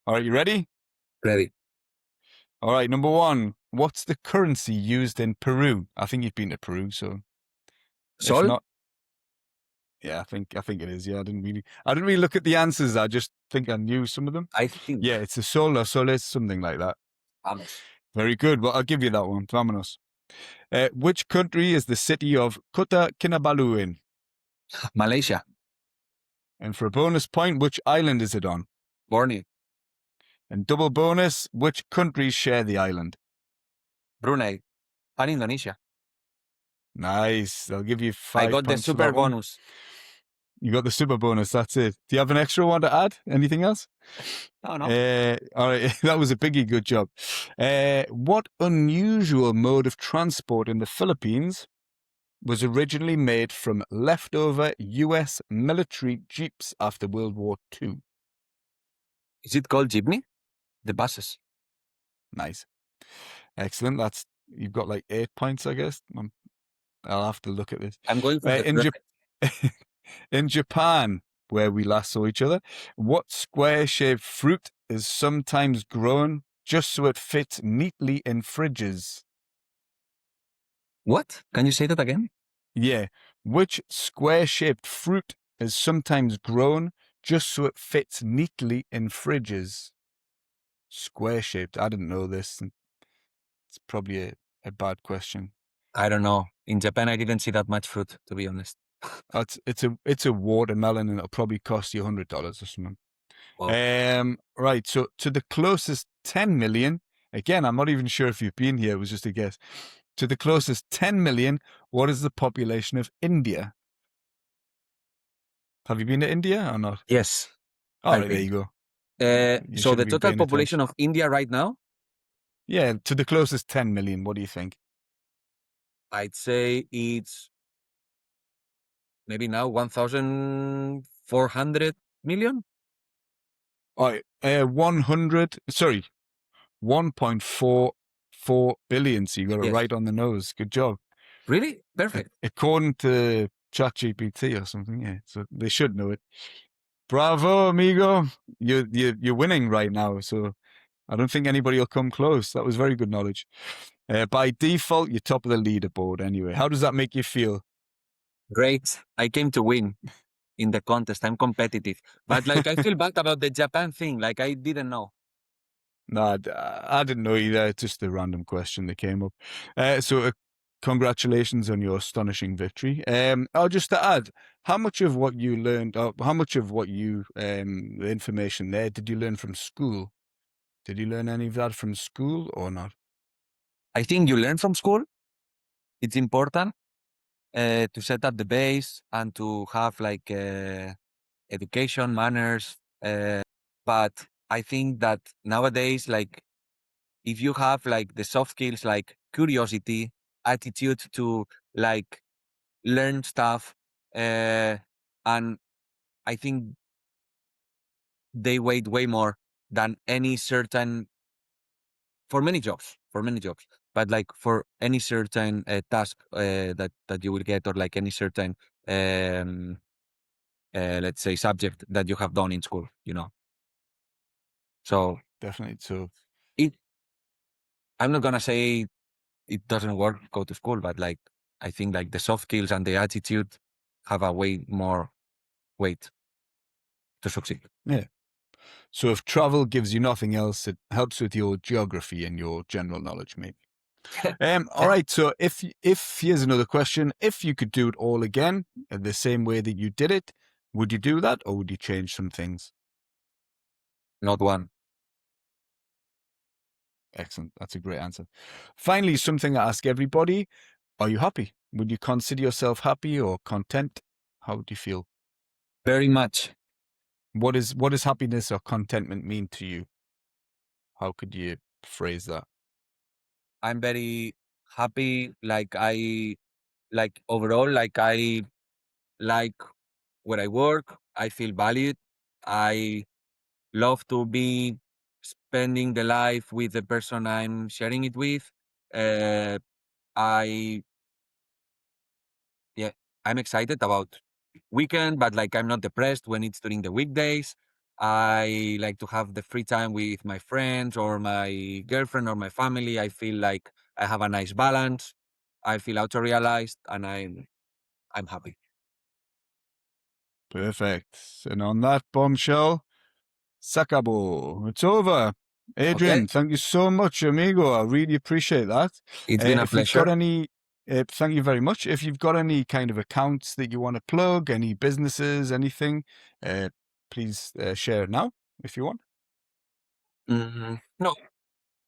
All right, you ready? Ready. All right, number one. What's the currency used in Peru? I think you've been to Peru, so if Sol? not, yeah, I think it is. Yeah, I didn't really look at the answers. I just think I knew some of them. I think. Yeah, it's a sol or soles, something like that. Vamos. Very good. Well, I'll give you that one. Vámonos. Which country is the city of Kota Kinabalu in? Malaysia. And for a bonus point, which island is it on? Borneo. And double bonus, which countries share the island? Brunei. And Indonesia. Nice. I'll give you I 5 got the points for super that one. bonus. You got the super bonus. That's it. Do you have an extra one to add? Anything else? No, no. All right. That was a biggie. Good job. What unusual mode of transport in the Philippines was originally made from leftover US military jeeps after World War II? Is it called jeepney? The buses. Nice. Excellent. You've got like 8 points, I guess. I'll have to look at this. I'm going for the In, Jap- in Japan, where we last saw each other, what square-shaped fruit is sometimes grown just so it fits neatly in fridges? What? Can you say that again? Yeah. Which square-shaped fruit is sometimes grown just so it fits neatly in fridges? Square-shaped. I didn't know this. It's probably a bad question. I don't know. In Japan, I didn't see that much fruit, to be honest. It's a watermelon, and it'll probably cost you $100 or something. Wow. Right. So to the closest 10 million, again, I'm not even sure if you've been here. It was just a guess. To the closest 10 million, what is the population of India? Have you been to India or not? Yes. All I've right, there been. you go. You So should the have been total paying population attention. of India right now, Yeah, to the closest 10 million, what do you think? I'd say it's maybe now 1,400 million. All right, 1.44 billion. So you got it Yes. right on the nose. Good job. Really? Perfect. According to ChatGPT or something, yeah. So they should know it. Bravo, amigo. You're winning right now. So I don't think anybody will come close. That was very good knowledge. By default, you're top of the leaderboard anyway. How does that make you feel? Great. I came to win in the contest. I'm competitive. But like I feel bad about the Japan thing. Like I didn't know. No, I didn't know either. It's just a random question that came up. So congratulations on your astonishing victory. Just to add, how much of what you learned, how much of what the information there, did you learn from school? Did you learn any of that from school or not? I think you learn from school. It's important to set up the base and to have like education, manners. But I think that nowadays, like if you have like the soft skills, like curiosity, attitude to like learn stuff, and I think they weigh way more than any certain for many jobs, but like for any certain task that you will get, or like any certain um, let's say subject that you have done in school, So Definitely. So it, I'm not gonna say it doesn't work, go to school, but like I think like the soft skills and the attitude have a way more weight to succeed. yeah. So if travel gives you nothing else, it helps with your geography and your general knowledge, maybe. All right. So if here's another question: if you could do it all again the same way that you did it, would you do that, or would you change some things? Not one. Excellent. That's a great answer. Finally, something I ask everybody: are you happy? Would you consider yourself happy or content? How do you feel? Very much. What does happiness or contentment mean to you? How could you phrase that? I'm very happy. Overall, I like where I work. I feel valued. I love to be spending the life with the person I'm sharing it with. Uh, I yeah, I'm excited about weekend, but I'm not depressed when it's during the weekdays. I like to have the free time with my friends or my girlfriend or my family. I feel like I have a nice balance. I feel auto-realized and I'm happy. Perfect. And on that bombshell, Sakabo, it's over. Okay. Adrian, thank you so much, amigo. I really appreciate that. It's been a If you've got pleasure. any, thank you very much. If you've got any kind of accounts that you want to plug, any businesses, anything, please share it now if you want. No,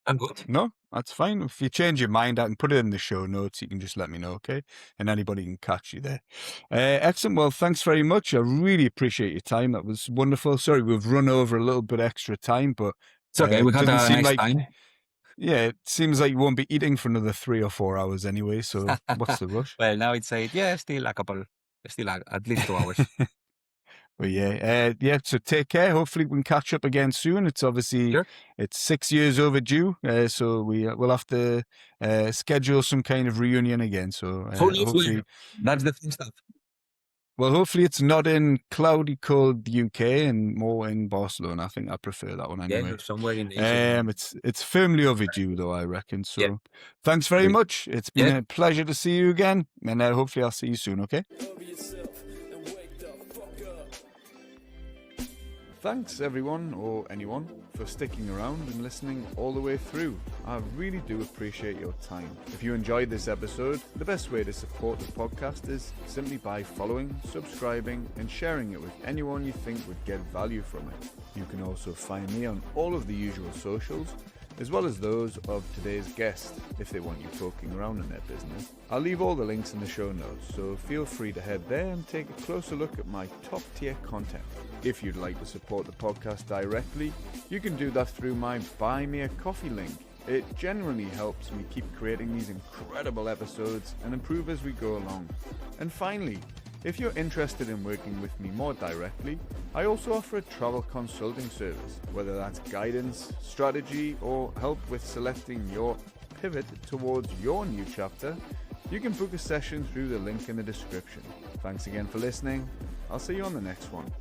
I'm good. No, that's fine. If you change your mind, I can put it in the show notes. You can just let me know, okay? And anybody can catch you there. Excellent. Well, thanks very much. I really appreciate your time. That was wonderful. Sorry, we've run over a little bit extra time, but It's okay. We it had doesn't a seem nice like, time. yeah, it seems like you won't be eating for another 3 or 4 hours anyway. So what's the rush? Well, now it's 8. Yeah, still at least 2 hours. But yeah. So take care. Hopefully we can catch up again soon. It's obviously Sure. it's 6 years overdue. So we'll have to schedule some kind of reunion again. So Who knows hopefully, where? That's the fun stuff. well, hopefully it's not in cloudy, cold UK and more in Barcelona. I think I prefer that one anyway. Yeah, somewhere in Asia. It's firmly overdue though, I reckon. So Yeah. thanks very Agreed. much. It's been Yeah. a pleasure to see you again, and hopefully I'll see you soon. Okay. Thanks everyone or anyone for sticking around and listening all the way through. I really do appreciate your time. If you enjoyed this episode, the best way to support the podcast is simply by following, subscribing and sharing it with anyone you think would get value from it. You can also find me on all of the usual socials, as well as those of today's guest if they want you poking around in their business. I'll leave all the links in the show notes, so feel free to head there and take a closer look at my top tier content. If you'd like to support the podcast directly, you can do that through my Buy Me a Coffee link. It generally helps me keep creating these incredible episodes and improve as we go along. And finally, if you're interested in working with me more directly, I also offer a travel consulting service, whether that's guidance, strategy, or help with selecting your pivot towards your new chapter. You can book a session through the link in the description. Thanks again for listening. I'll see you on the next one.